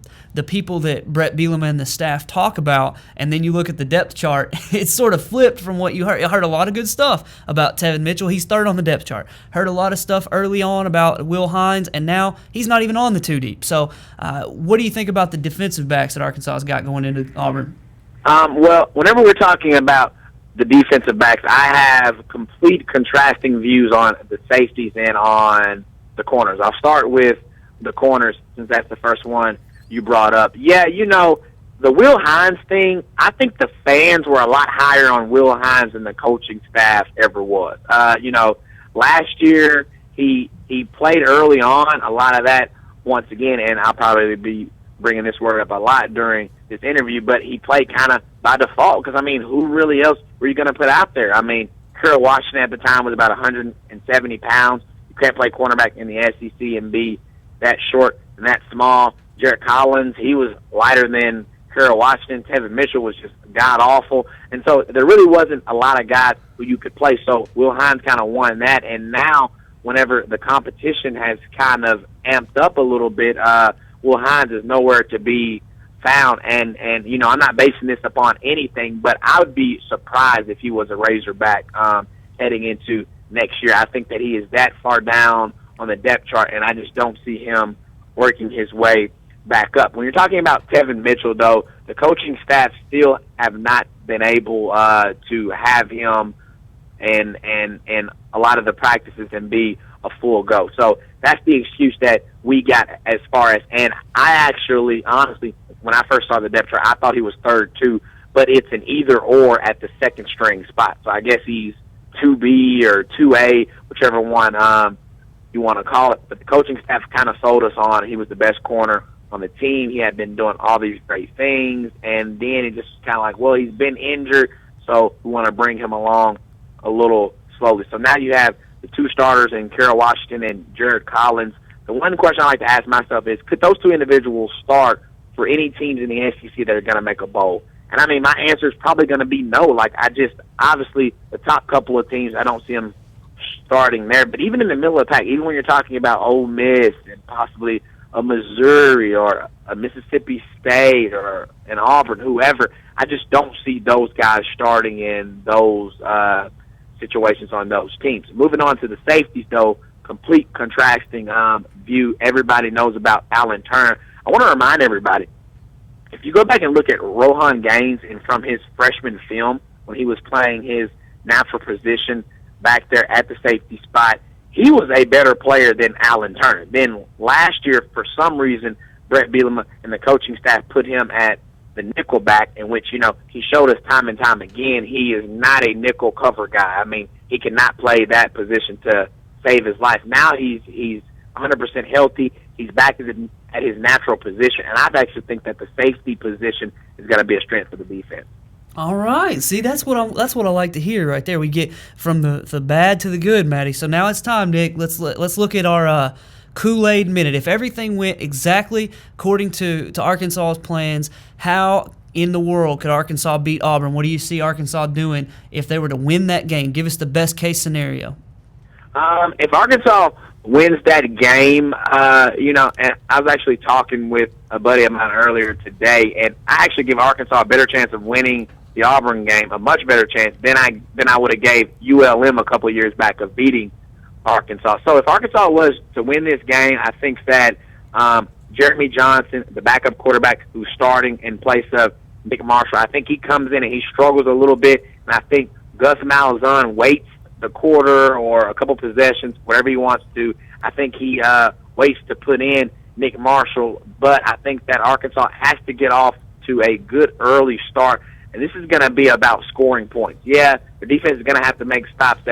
people that Brett Bielema and the staff talk about, and then you look at the depth chart, it's sort of flipped from what you heard. I heard a lot of good stuff about Tevin Mitchell. He's third on the depth chart. Heard a lot of stuff early on about Will Hines, and now he's not even on the 2 deep. So what do you think about the defensive backs that Arkansas has got going into Auburn? Well, whenever we're talking about the defensive backs, I have complete contrasting views on the safeties and on the corners. I'll start with the corners since that's the first one you brought up. Yeah, the Will Hines thing, I think the fans were a lot higher on Will Hines than the coaching staff ever was. Last year he played early on, a lot of that, once again, and I'll probably be bringing this word up a lot during this interview, but he played kind of by default because, who really else were you going to put out there? Kerr Washington at the time was about 170 pounds. You can't play cornerback in the SEC and be that short and that small. Jarrett Collins, he was lighter than Kerr Washington. Tevin Mitchell was just god-awful. And so there really wasn't a lot of guys who you could play. So Will Hines kind of won that. And now whenever the competition has kind of amped up a little bit, Will Hines is nowhere to be found. And I'm not basing this upon anything, but I would be surprised if he was a Razorback heading into next year. I think that he is that far down on the depth chart, and I just don't see him working his way back up. When you're talking about Tevin Mitchell, though, the coaching staff still have not been able to have him and a lot of the practices and be a full go. So that's the excuse that we got as far as, and I actually, honestly, when I first saw the depth chart, I thought he was third too, but it's an either or at the second string spot. So I guess he's 2B or 2A, whichever one you want to call it. But the coaching staff kind of sold us on he was the best corner on the team. He had been doing all these great things, and then it just kind of like, well, he's been injured, so we want to bring him along a little slowly. So now you have the two starters in Carol Washington and Jared Collins, the one question I like to ask myself is, could those two individuals start for any teams in the SEC that are going to make a bowl? And, I mean, my answer is probably going to be no. Like, obviously, the top couple of teams, I don't see them starting there. But even in the middle of the pack, even when you're talking about Ole Miss and possibly a Missouri or a Mississippi State or an Auburn, whoever, I just don't see those guys starting in those situations on those teams. Moving on to the safeties, though, complete contrasting view. Everybody knows about Alan Turner. I want to remind everybody, if you go back and look at Rohan Gaines and from his freshman film when he was playing his natural position back there at the safety spot, he was a better player than Alan Turner. Then last year, for some reason, Brett Bielema and the coaching staff put him at the nickel back, in which, he showed us time and time again he is not a nickel cover guy. I mean, he cannot play that position to save his life. Now he's 100% healthy. He's back at his natural position, and I actually think that the safety position is going to be a strength for the defense. All right. See, that's what I like to hear right there. We get from the bad to the good, Maddie. So now it's time, Nick. Let's look at our Kool-Aid minute. If everything went exactly according to Arkansas's plans, how in the world could Arkansas beat Auburn? What do you see Arkansas doing if they were to win that game? Give us the best case scenario. If Arkansas wins that game, and I was actually talking with a buddy of mine earlier today, and I actually give Arkansas a better chance of winning the Auburn game, a much better chance than I would have gave ULM a couple of years back of beating Arkansas. So if Arkansas was to win this game, I think that Jeremy Johnson, the backup quarterback who's starting in place of Nick Marshall, I think he comes in and he struggles a little bit, and I think Gus Malzahn waits the quarter or a couple possessions, whatever he wants to. I think he waits to put in Nick Marshall, but I think that Arkansas has to get off to a good early start, and this is going to be about scoring points. Yeah, the defense is going to have to make stops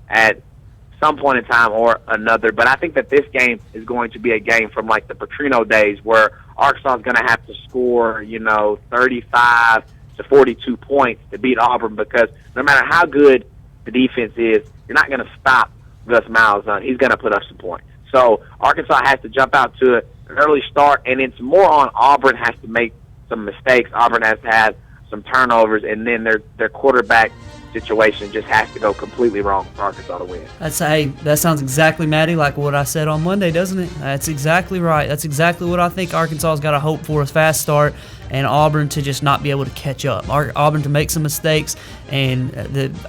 at some point in time or another, but I think that this game is going to be a game from like the Petrino days where Arkansas is going to have to score, 35 to 42 points to beat Auburn, because no matter how good the defense is, you're not going to stop Gus Malzahn. He's going to put up some points. So Arkansas has to jump out to an early start, and it's more on Auburn has to make some mistakes. Auburn has to have some turnovers, and then their quarterback situation just has to go completely wrong for Arkansas to win. That sounds exactly, Maddie, like what I said on Monday, doesn't it? That's exactly right. That's exactly what I think Arkansas's got to hope for, a fast start, and Auburn to just not be able to catch up. Auburn to make some mistakes, and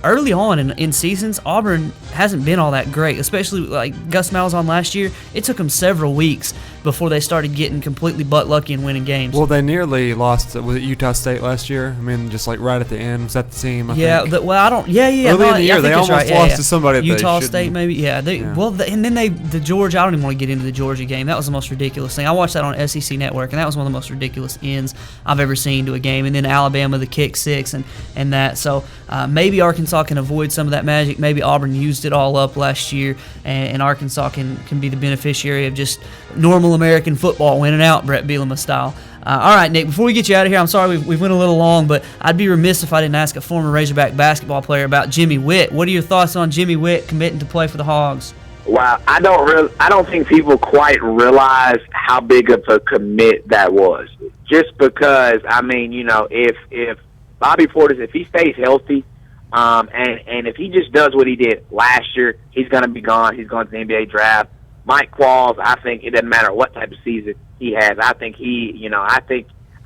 early on in seasons, Auburn hasn't been all that great, especially like Gus Malzahn last year. It took them several weeks before they started getting completely butt lucky and winning games. Well, they nearly lost. Was it Utah State last year? I mean, just like right at the end. Was that the team? I think? I don't. Yeah. Early in the year, they almost lost to somebody. That Utah they State, maybe. Yeah. Well, and then the Georgia. I don't even want to get into the Georgia game. That was the most ridiculous thing. I watched that on SEC Network, and that was one of the most ridiculous ends I've ever seen to a game. And then Alabama, the kick six, and that. So maybe Arkansas can avoid some of that magic. Maybe Auburn used it all up last year, and Arkansas can be the beneficiary of just normal American football winning out, Brett Bielema style. All right, Nick, before we get you out of here, I'm sorry we went a little long, but I'd be remiss if I didn't ask a former Razorback basketball player about Jimmy Witt. What are your thoughts on Jimmy Witt committing to play for the Hogs? Wow, I don't think people quite realize how big of a commit that was. Just because, I mean, if Bobby Portis, if he stays healthy, and if he just does what he did last year, he's going to be gone. He's going to the NBA draft. Mike Qualls, I think it doesn't matter what type of season he has. I think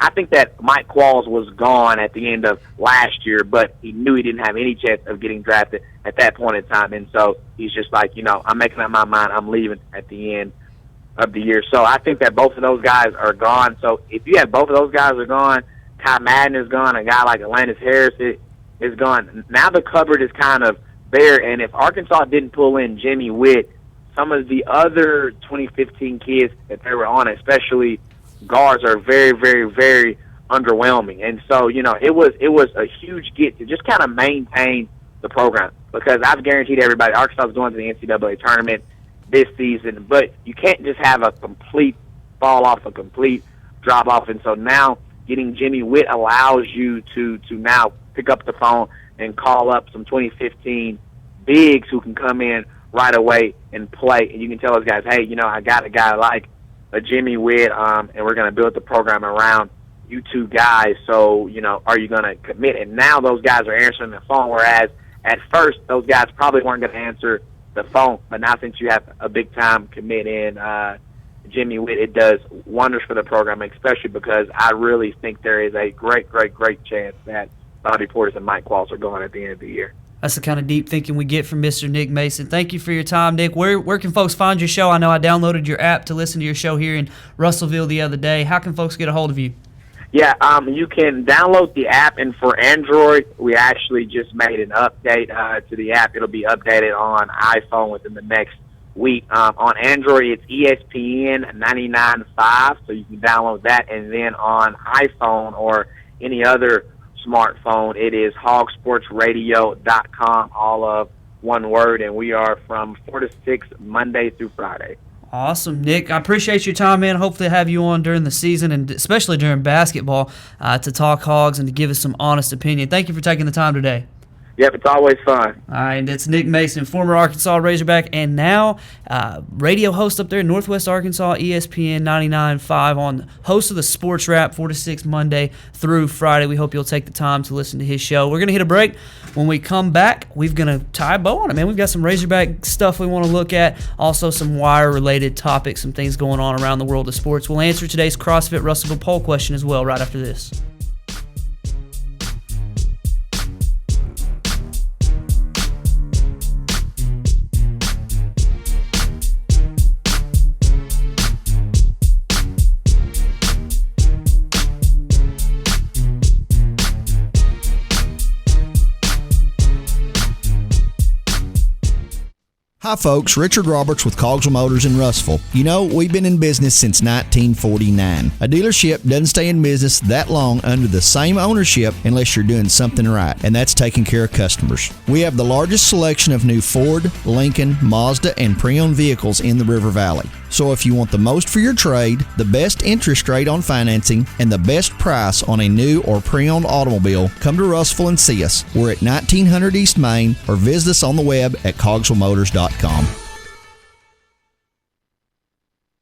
I think that Mike Qualls was gone at the end of last year, but he knew he didn't have any chance of getting drafted at that point in time. And so he's just like, I'm making up my mind. I'm leaving at the end of the year. So I think that both of those guys are gone. So if you have both of those guys are gone, Ty Madden is gone, a guy like Atlantis Harris is gone. Now the cupboard is kind of bare. And if Arkansas didn't pull in Jimmy Witt, some of the other 2015 kids that they were on, especially guards, are very, very, very underwhelming. And so, it was a huge get to just kind of maintain the program, because I've guaranteed everybody Arkansas is going to the NCAA tournament this season, but you can't just have a complete fall off, a complete drop off. And so now getting Jimmy Witt allows you to now pick up the phone and call up some 2015 bigs who can come in right away and play. And you can tell those guys, hey, I got a guy like a Jimmy Witt, and we're going to build the program around you two guys. So, are you going to commit? And now those guys are answering the phone, whereas at first those guys probably weren't going to answer the phone. But now since you have a big-time commit in Jimmy Witt, it does wonders for the program, especially because I really think there is a great, great, great chance that Bobby Portis and Mike Qualls are going at the end of the year. That's the kind of deep thinking we get from Mr. Nick Mason. Thank you for your time, Nick. Where can folks find your show? I know I downloaded your app to listen to your show here in Russellville the other day. How can folks get a hold of you? Yeah, you can download the app, and for Android, we actually just made an update to the app. It'll be updated on iPhone within the next week. On Android, it's ESPN 99.5, so you can download that, and then on iPhone or any other smartphone, it is hogsportsradio.com, all of one word, and we are from 4 to 6 Monday through Friday. Awesome, Nick. I appreciate your time, man. Hopefully have you on during the season and especially during basketball to talk Hogs and to give us some honest opinion. Thank you for taking the time today. Yep, it's always fun. All right, that's Nick Mason, former Arkansas Razorback, and now radio host up there in Northwest Arkansas, ESPN 99.5, on host of the Sports Wrap, 4 to 6 Monday through Friday. We hope you'll take the time to listen to his show. We're going to hit a break. When we come back, we're going to tie a bow on it, man. We've got some Razorback stuff we want to look at, also some wire-related topics, some things going on around the world of sports. We'll answer today's CrossFit Russellville poll question as well right after this. Hi folks, Richard Roberts with Cogswell Motors in Russellville. We've been in business since 1949. A dealership doesn't stay in business that long under the same ownership unless you're doing something right, and that's taking care of customers. We have the largest selection of new Ford, Lincoln, Mazda, and pre-owned vehicles in the River Valley. So if you want the most for your trade, the best interest rate on financing, and the best price on a new or pre-owned automobile, come to Russellville and see us. We're at 1900 East Main, or visit us on the web at cogswellmotors.com.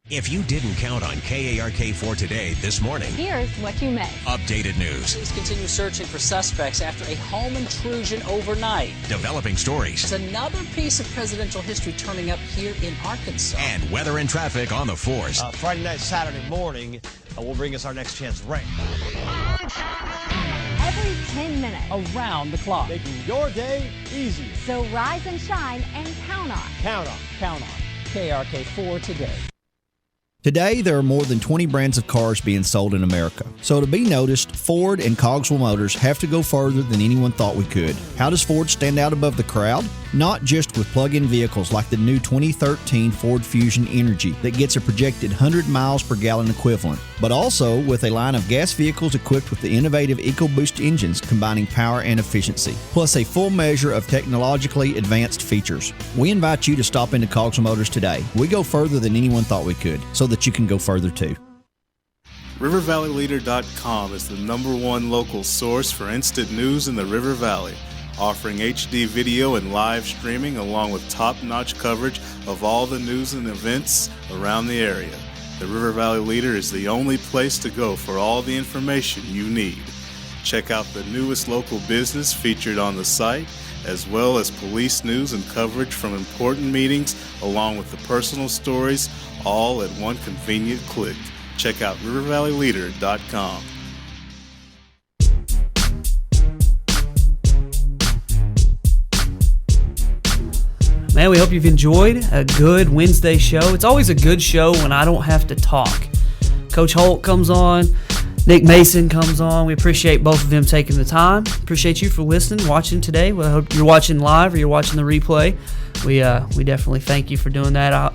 If you didn't count on KARK4 today this morning, Here's what you missed. updated news, Police continue searching for suspects after a home intrusion overnight. developing stories, There's another piece of presidential history turning up here in Arkansas. and weather and traffic on the force. Friday night, Saturday morning will bring us our next chance of rain. Every 10 minutes. Around the clock. Making your day easier. So rise and shine and count on. Count on. Count on KRK4 today. Today, there are more than 20 brands of cars being sold in America. So to be noticed, Ford and Cogswell Motors have to go further than anyone thought we could. How does Ford stand out above the crowd? Not just with plug-in vehicles like the new 2013 Ford Fusion Energy that gets a projected 100 miles per gallon equivalent, but also with a line of gas vehicles equipped with the innovative EcoBoost engines combining power and efficiency, plus a full measure of technologically advanced features. We invite you to stop into Cogswell Motors today. We go further than anyone thought we could, so that you can go further too. RiverValleyLeader.com is the #1 local source for instant news in the River Valley, offering HD video and live streaming along with top-notch coverage of all the news and events around the area. The River Valley Leader is the only place to go for all the information you need. Check out the newest local business featured on the site, as well as police news and coverage from important meetings, along with the personal stories, all at one convenient click. Check out RiverValleyLeader.com. Man, we hope you've enjoyed a good Wednesday show. It's always a good show when I don't have to talk. Coach Holt comes on. Nick Mason comes on. We appreciate both of them taking the time. Appreciate you for listening, watching today. Well, I hope you're watching live or you're watching the replay. We definitely thank you for doing that.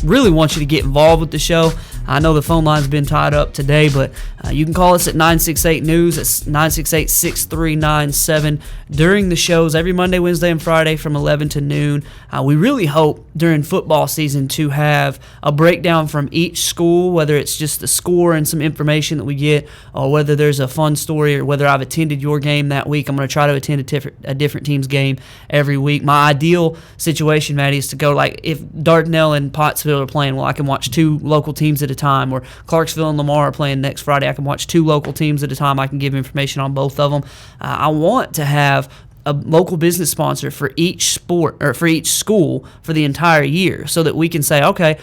really want you to get involved with the show. I know the phone line's been tied up today, but you can call us at 968-NEWS. It's 968-6397 during the shows every Monday, Wednesday, and Friday from 11 to noon. We really hope during football season to have a breakdown from each school, whether it's just the score and some information that we get, or whether there's a fun story, or whether I've attended your game that week. I'm going to try to attend a different team's game every week. My ideal situation, Maddie, is to go like if Dardanelle and Pottsville are playing, well, I can watch two local teams at a time, or Clarksville and Lamar are playing next Friday. I can watch two local teams at a time. I can give information on both of them. I want to have a local business sponsor for each sport or for each school for the entire year, so that we can say, okay,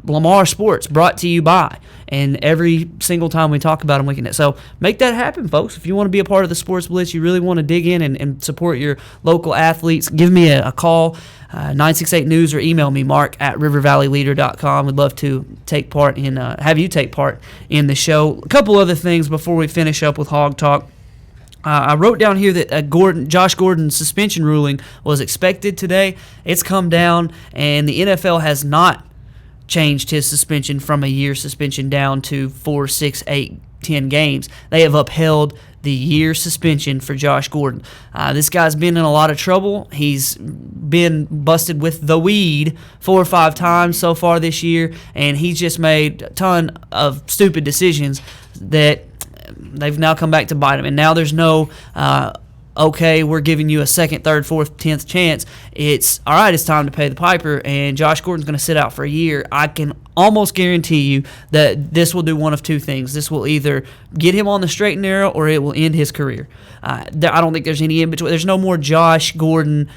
Lamar Sports brought to you by, and every single time we talk about them, we can. So make that happen, folks. If you want to be a part of the Sports Blitz, you really want to dig in and support your local athletes, give me a call, 968-NEWS, or email me, mark@rivervalleyleader.com. We'd love to take part in, have you take part in the show. A couple other things before we finish up with Hog Talk. I wrote down here that Josh Gordon's suspension ruling was expected today. It's come down, and the NFL has not changed his suspension from a year suspension down to 4, 6, 8, 10 games. They have upheld the year suspension for Josh Gordon. This guy's been in a lot of trouble. He's been busted with the weed 4 or 5 times so far this year, and he's just made a ton of stupid decisions that they've now come back to bite him. And now there's no okay, we're giving you a 2nd, 3rd, 4th, 10th chance. It's, all right, it's time to pay the piper, and Josh Gordon's going to sit out for a year. I can almost guarantee you that this will do one of two things. This will either get him on the straight and narrow, or it will end his career. I don't think there's any in between. There's no more Josh Gordon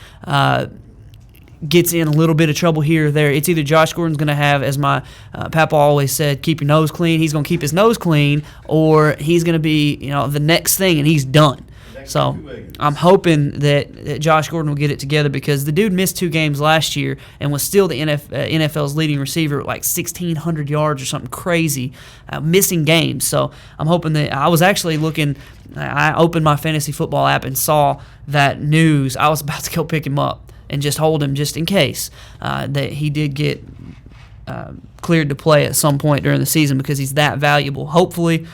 gets in a little bit of trouble here or there. It's either Josh Gordon's going to have, as my papa always said, keep your nose clean. He's going to keep his nose clean, or he's going to be, the next thing, and he's done. So I'm hoping that Josh Gordon will get it together, because the dude missed 2 games last year and was still the NFL's leading receiver at like 1,600 yards or something crazy, missing games. So I'm hoping that I was actually looking. I opened my fantasy football app and saw that news. I was about to go pick him up and just hold him just in case that he did get cleared to play at some point during the season, because he's that valuable. Hopefully,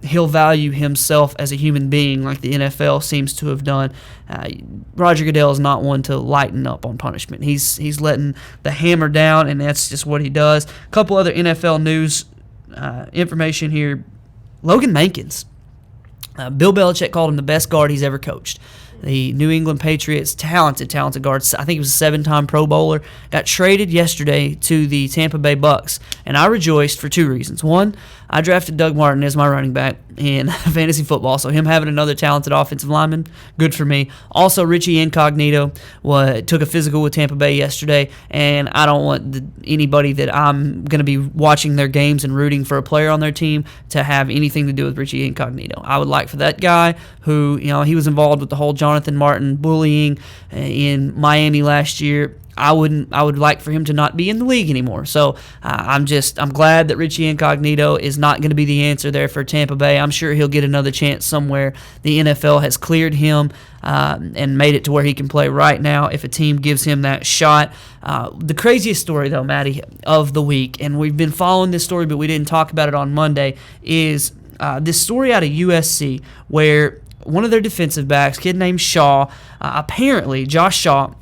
he'll value himself as a human being like the NFL seems to have done. Roger Goodell is not one to lighten up on punishment. He's letting the hammer down, and that's just what he does. A couple other NFL news information here. Logan Mankins. Bill Belichick called him the best guard he's ever coached. The New England Patriots, talented guard. I think he was a 7-time Pro Bowler. Got traded yesterday to the Tampa Bay Bucks, and I rejoiced for 2 reasons. One, I drafted Doug Martin as my running back in fantasy football, so him having another talented offensive lineman, good for me. Also, Richie Incognito took a physical with Tampa Bay yesterday, and I don't want anybody that I'm going to be watching their games and rooting for a player on their team to have anything to do with Richie Incognito. I would like for that guy who, he was involved with the whole Jonathan Martin bullying in Miami last year. I would like for him to not be in the league anymore. So I'm glad that Richie Incognito is not going to be the answer there for Tampa Bay. I'm sure he'll get another chance somewhere. The NFL has cleared him and made it to where he can play right now if a team gives him that shot. The craziest story, though, Maddie, of the week, and we've been following this story, but we didn't talk about it on Monday, is this story out of USC where one of their defensive backs, kid named Shaw, apparently Josh Shaw,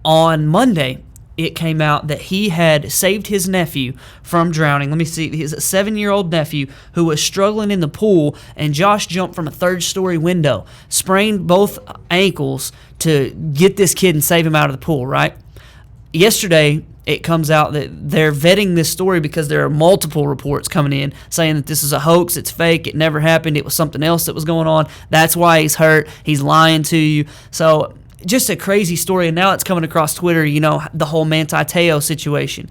on Monday, it came out that he had saved his nephew from drowning. Let me see. His 7-year-old nephew who was struggling in the pool, and Josh jumped from a 3rd-story window, sprained both ankles to get this kid and save him out of the pool, right? Yesterday, it comes out that they're vetting this story because there are multiple reports coming in saying that this is a hoax, it's fake, it never happened, it was something else that was going on. That's why he's hurt. He's lying to you. So just a crazy story, and now it's coming across Twitter, the whole Manti Te'o situation.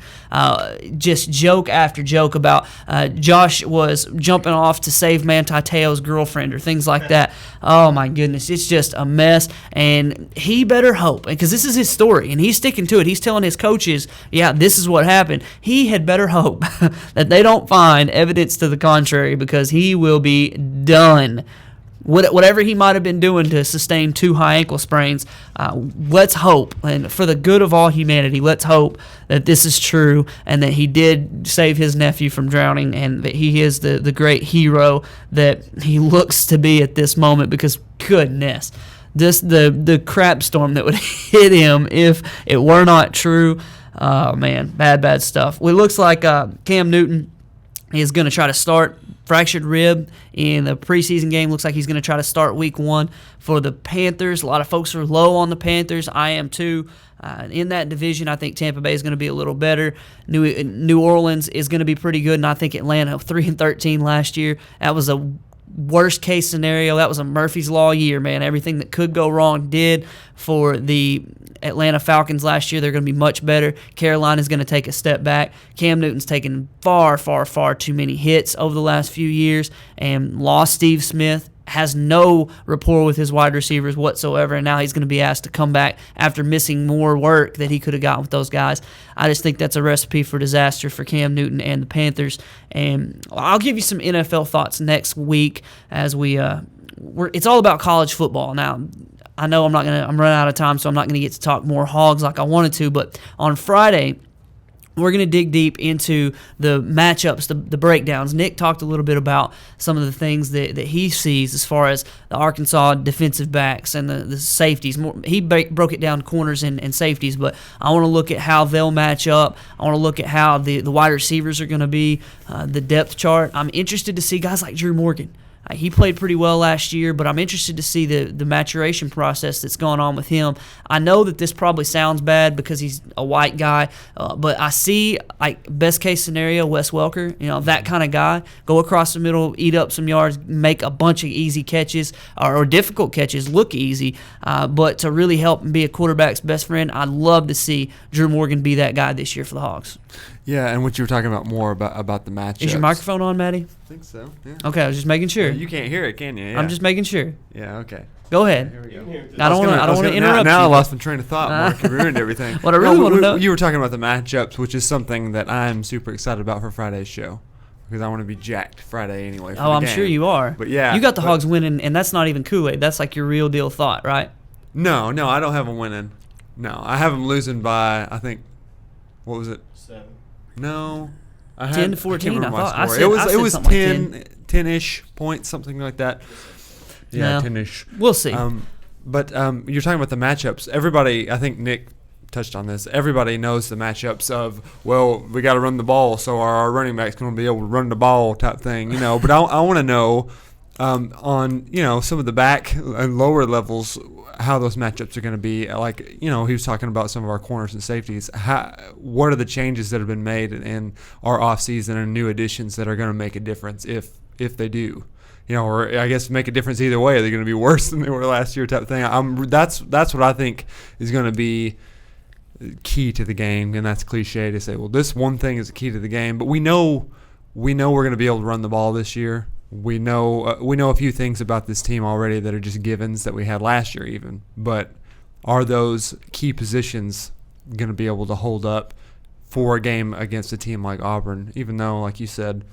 Just joke after joke about Josh was jumping off to save Manti Te'o's girlfriend or things like that. Oh, my goodness. It's just a mess, and he better hope, because this is his story, and he's sticking to it. He's telling his coaches, yeah, this is what happened. He had better hope that they don't find evidence to the contrary, because he will be done whatever he might have been doing to sustain 2 high ankle sprains, let's hope, and for the good of all humanity, let's hope that this is true and that he did save his nephew from drowning and that he is the great hero that he looks to be at this moment, because goodness, the crap storm that would hit him if it were not true. Oh, man, bad stuff. Well, it looks like Cam Newton is going to try to start. Fractured rib in the preseason game. Looks like he's going to try to start week 1 for the Panthers. A lot of folks are low on the Panthers. I am too. In that division, I think Tampa Bay is going to be a little better. New Orleans is going to be pretty good, and I think Atlanta 3-13 last year. That was a worst case scenario. That was a Murphy's Law year, man. Everything that could go wrong did for the Atlanta Falcons last year. They're going to be much better. Carolina's going to take a step back. Cam Newton's taken far too many hits over the last few years and lost Steve Smith. Has no rapport with his wide receivers whatsoever, and now he's going to be asked to come back after missing more work that he could have gotten with those guys. I just think that's a recipe for disaster for Cam Newton and the Panthers. And I'll give you some NFL thoughts next week as it's all about college football now. I know I'm running out of time, so I'm not going to get to talk more Hogs like I wanted to, but on Friday, we're going to dig deep into the matchups, the breakdowns. Nick talked a little bit about some of the things that he sees as far as the Arkansas defensive backs and the safeties. He broke it down corners and safeties, but I want to look at how they'll match up. I want to look at how the wide receivers are going to be, the depth chart. I'm interested to see guys like Drew Morgan. He played pretty well last year, but I'm interested to see the maturation process that's going on with him. I know that this probably sounds bad because he's a white guy, but I see, like, best case scenario, Wes Welker, that kind of guy, go across the middle, eat up some yards, make a bunch of easy catches or difficult catches look easy, but to really help and be a quarterback's best friend, I'd love to see Drew Morgan be that guy this year for the Hogs. Yeah, and what you were talking about more about the matchups. Is your microphone on, Maddie? I think so, yeah. Okay, I was just making sure. Well, you can't hear it, can you? Yeah. I'm just making sure. Yeah, okay. Go ahead. Here we go. I don't want to interrupt you. Now I lost my train of thought, Mark. You ruined everything. What I really want to know. You were talking about the matchups, which is something that I'm super excited about for Friday's show. Because I want to be jacked Friday anyway. Oh, I'm sure you are. But yeah. You got the Hogs winning, and that's not even Kool-Aid. That's like your real deal thought, right? No, I don't have them winning. No, I have them losing by, I think, what was it? 7. No. 10-14. I thought it was 10-ish points, something like that. Yeah, no. 10-ish. We'll see. But you're talking about the matchups. Everybody, I think Nick touched on this. Everybody knows the matchups of, well, we got to run the ball, so our running back's going to be able to run the ball type thing, But I want to know on some of the back and lower levels how those matchups are going to be. Like, he was talking about some of our corners and safeties. What are the changes that have been made in our offseason and new additions that are going to make a difference if they do? Or I guess make a difference either way. Are they going to be worse than they were last year type thing? That's what I think is going to be key to the game, and that's cliche to say, well, this one thing is the key to the game, but we know we're going to be able to run the ball this year. We know a few things about this team already that are just givens that we had last year even, but are those key positions going to be able to hold up for a game against a team like Auburn, even though, like you said,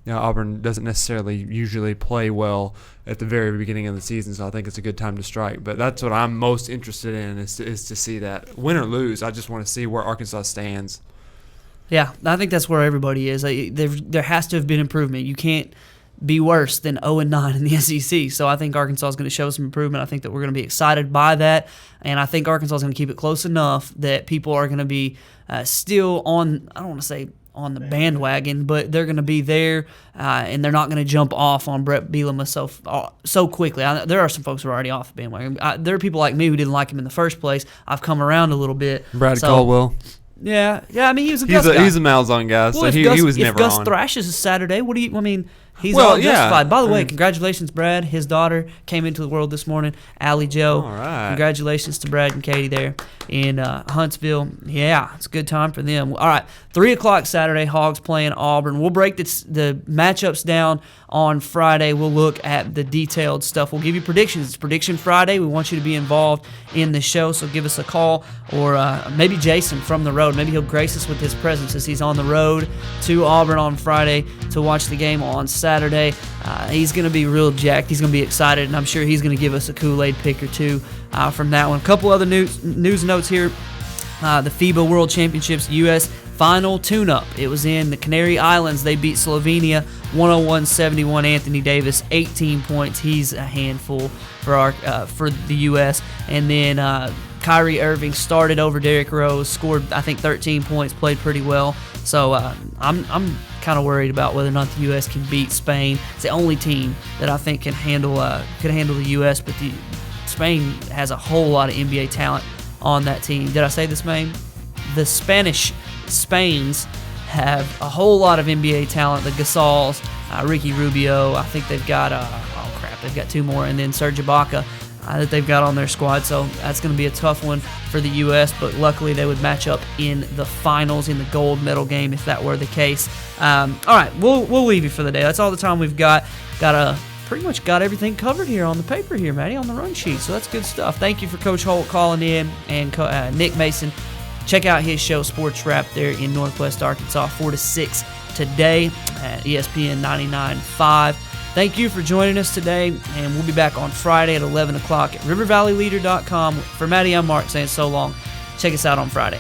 Auburn doesn't necessarily usually play well at the very beginning of the season, so I think it's a good time to strike. But that's what I'm most interested in is to see that. Win or lose, I just want to see where Arkansas stands. Yeah, I think that's where everybody is. There has to have been improvement. You can't be worse than 0-9 in the SEC. So I think Arkansas is going to show some improvement. I think that we're going to be excited by that, and I think Arkansas is going to keep it close enough that people are going to be still on, I don't want to say on the bandwagon, but they're going to be there, and they're not going to jump off on Brett Bielema so quickly. There are some folks who are already off the bandwagon. There are people like me who didn't like him in the first place. I've come around a little bit. Brad Caldwell. Yeah. I mean, he was a Gus guy. He's a Malzahn guy, so he was never on. If Gus thrashes is Saturday, he's all justified. By the way, congratulations, Brad. His daughter came into the world this morning, Allie Joe. All right. Congratulations to Brad and Katie there in Huntsville. Yeah, it's a good time for them. All right, 3 o'clock Saturday, Hogs playing Auburn. We'll break the matchups down on Friday. We'll look at the detailed stuff. We'll give you predictions. It's Prediction Friday. We want you to be involved in the show, so give us a call, or maybe Jason from the road. Maybe he'll grace us with his presence as he's on the road to Auburn on Friday to watch the game on Saturday. He's going to be real jacked. He's going to be excited, and I'm sure he's going to give us a Kool-Aid pick or two from that one. A couple other news notes here. The FIBA World Championships U.S. final tune-up. It was in the Canary Islands. They beat Slovenia 101-71. Anthony Davis, 18 points. He's a handful for the U.S. And then Kyrie Irving started over Derrick Rose, scored, I think, 13 points, played pretty well. So I'm kind of worried about whether or not the U.S. can beat Spain. It's the only team that I think can handle the U.S., but Spain has a whole lot of NBA talent on that team. Did I say this name? The Spains have a whole lot of NBA talent. The Gasols, Ricky Rubio. I think they've got they've got two more, and then Serge Ibaka that they've got on their squad. So that's going to be a tough one for the U.S., but luckily they would match up in the finals in the gold medal game if that were the case. All right, we'll leave you for the day. That's all the time we've got. Pretty much got everything covered here on the paper here, Matty, on the run sheet. So that's good stuff. Thank you for Coach Holt calling in, and Nick Mason. Check out his show, Sports Wrap, there in Northwest Arkansas, 4 to 6 today at ESPN 99.5. Thank you for joining us today, and we'll be back on Friday at 11 o'clock at rivervalleyleader.com. For Matty, I'm Mark saying so long. Check us out on Friday.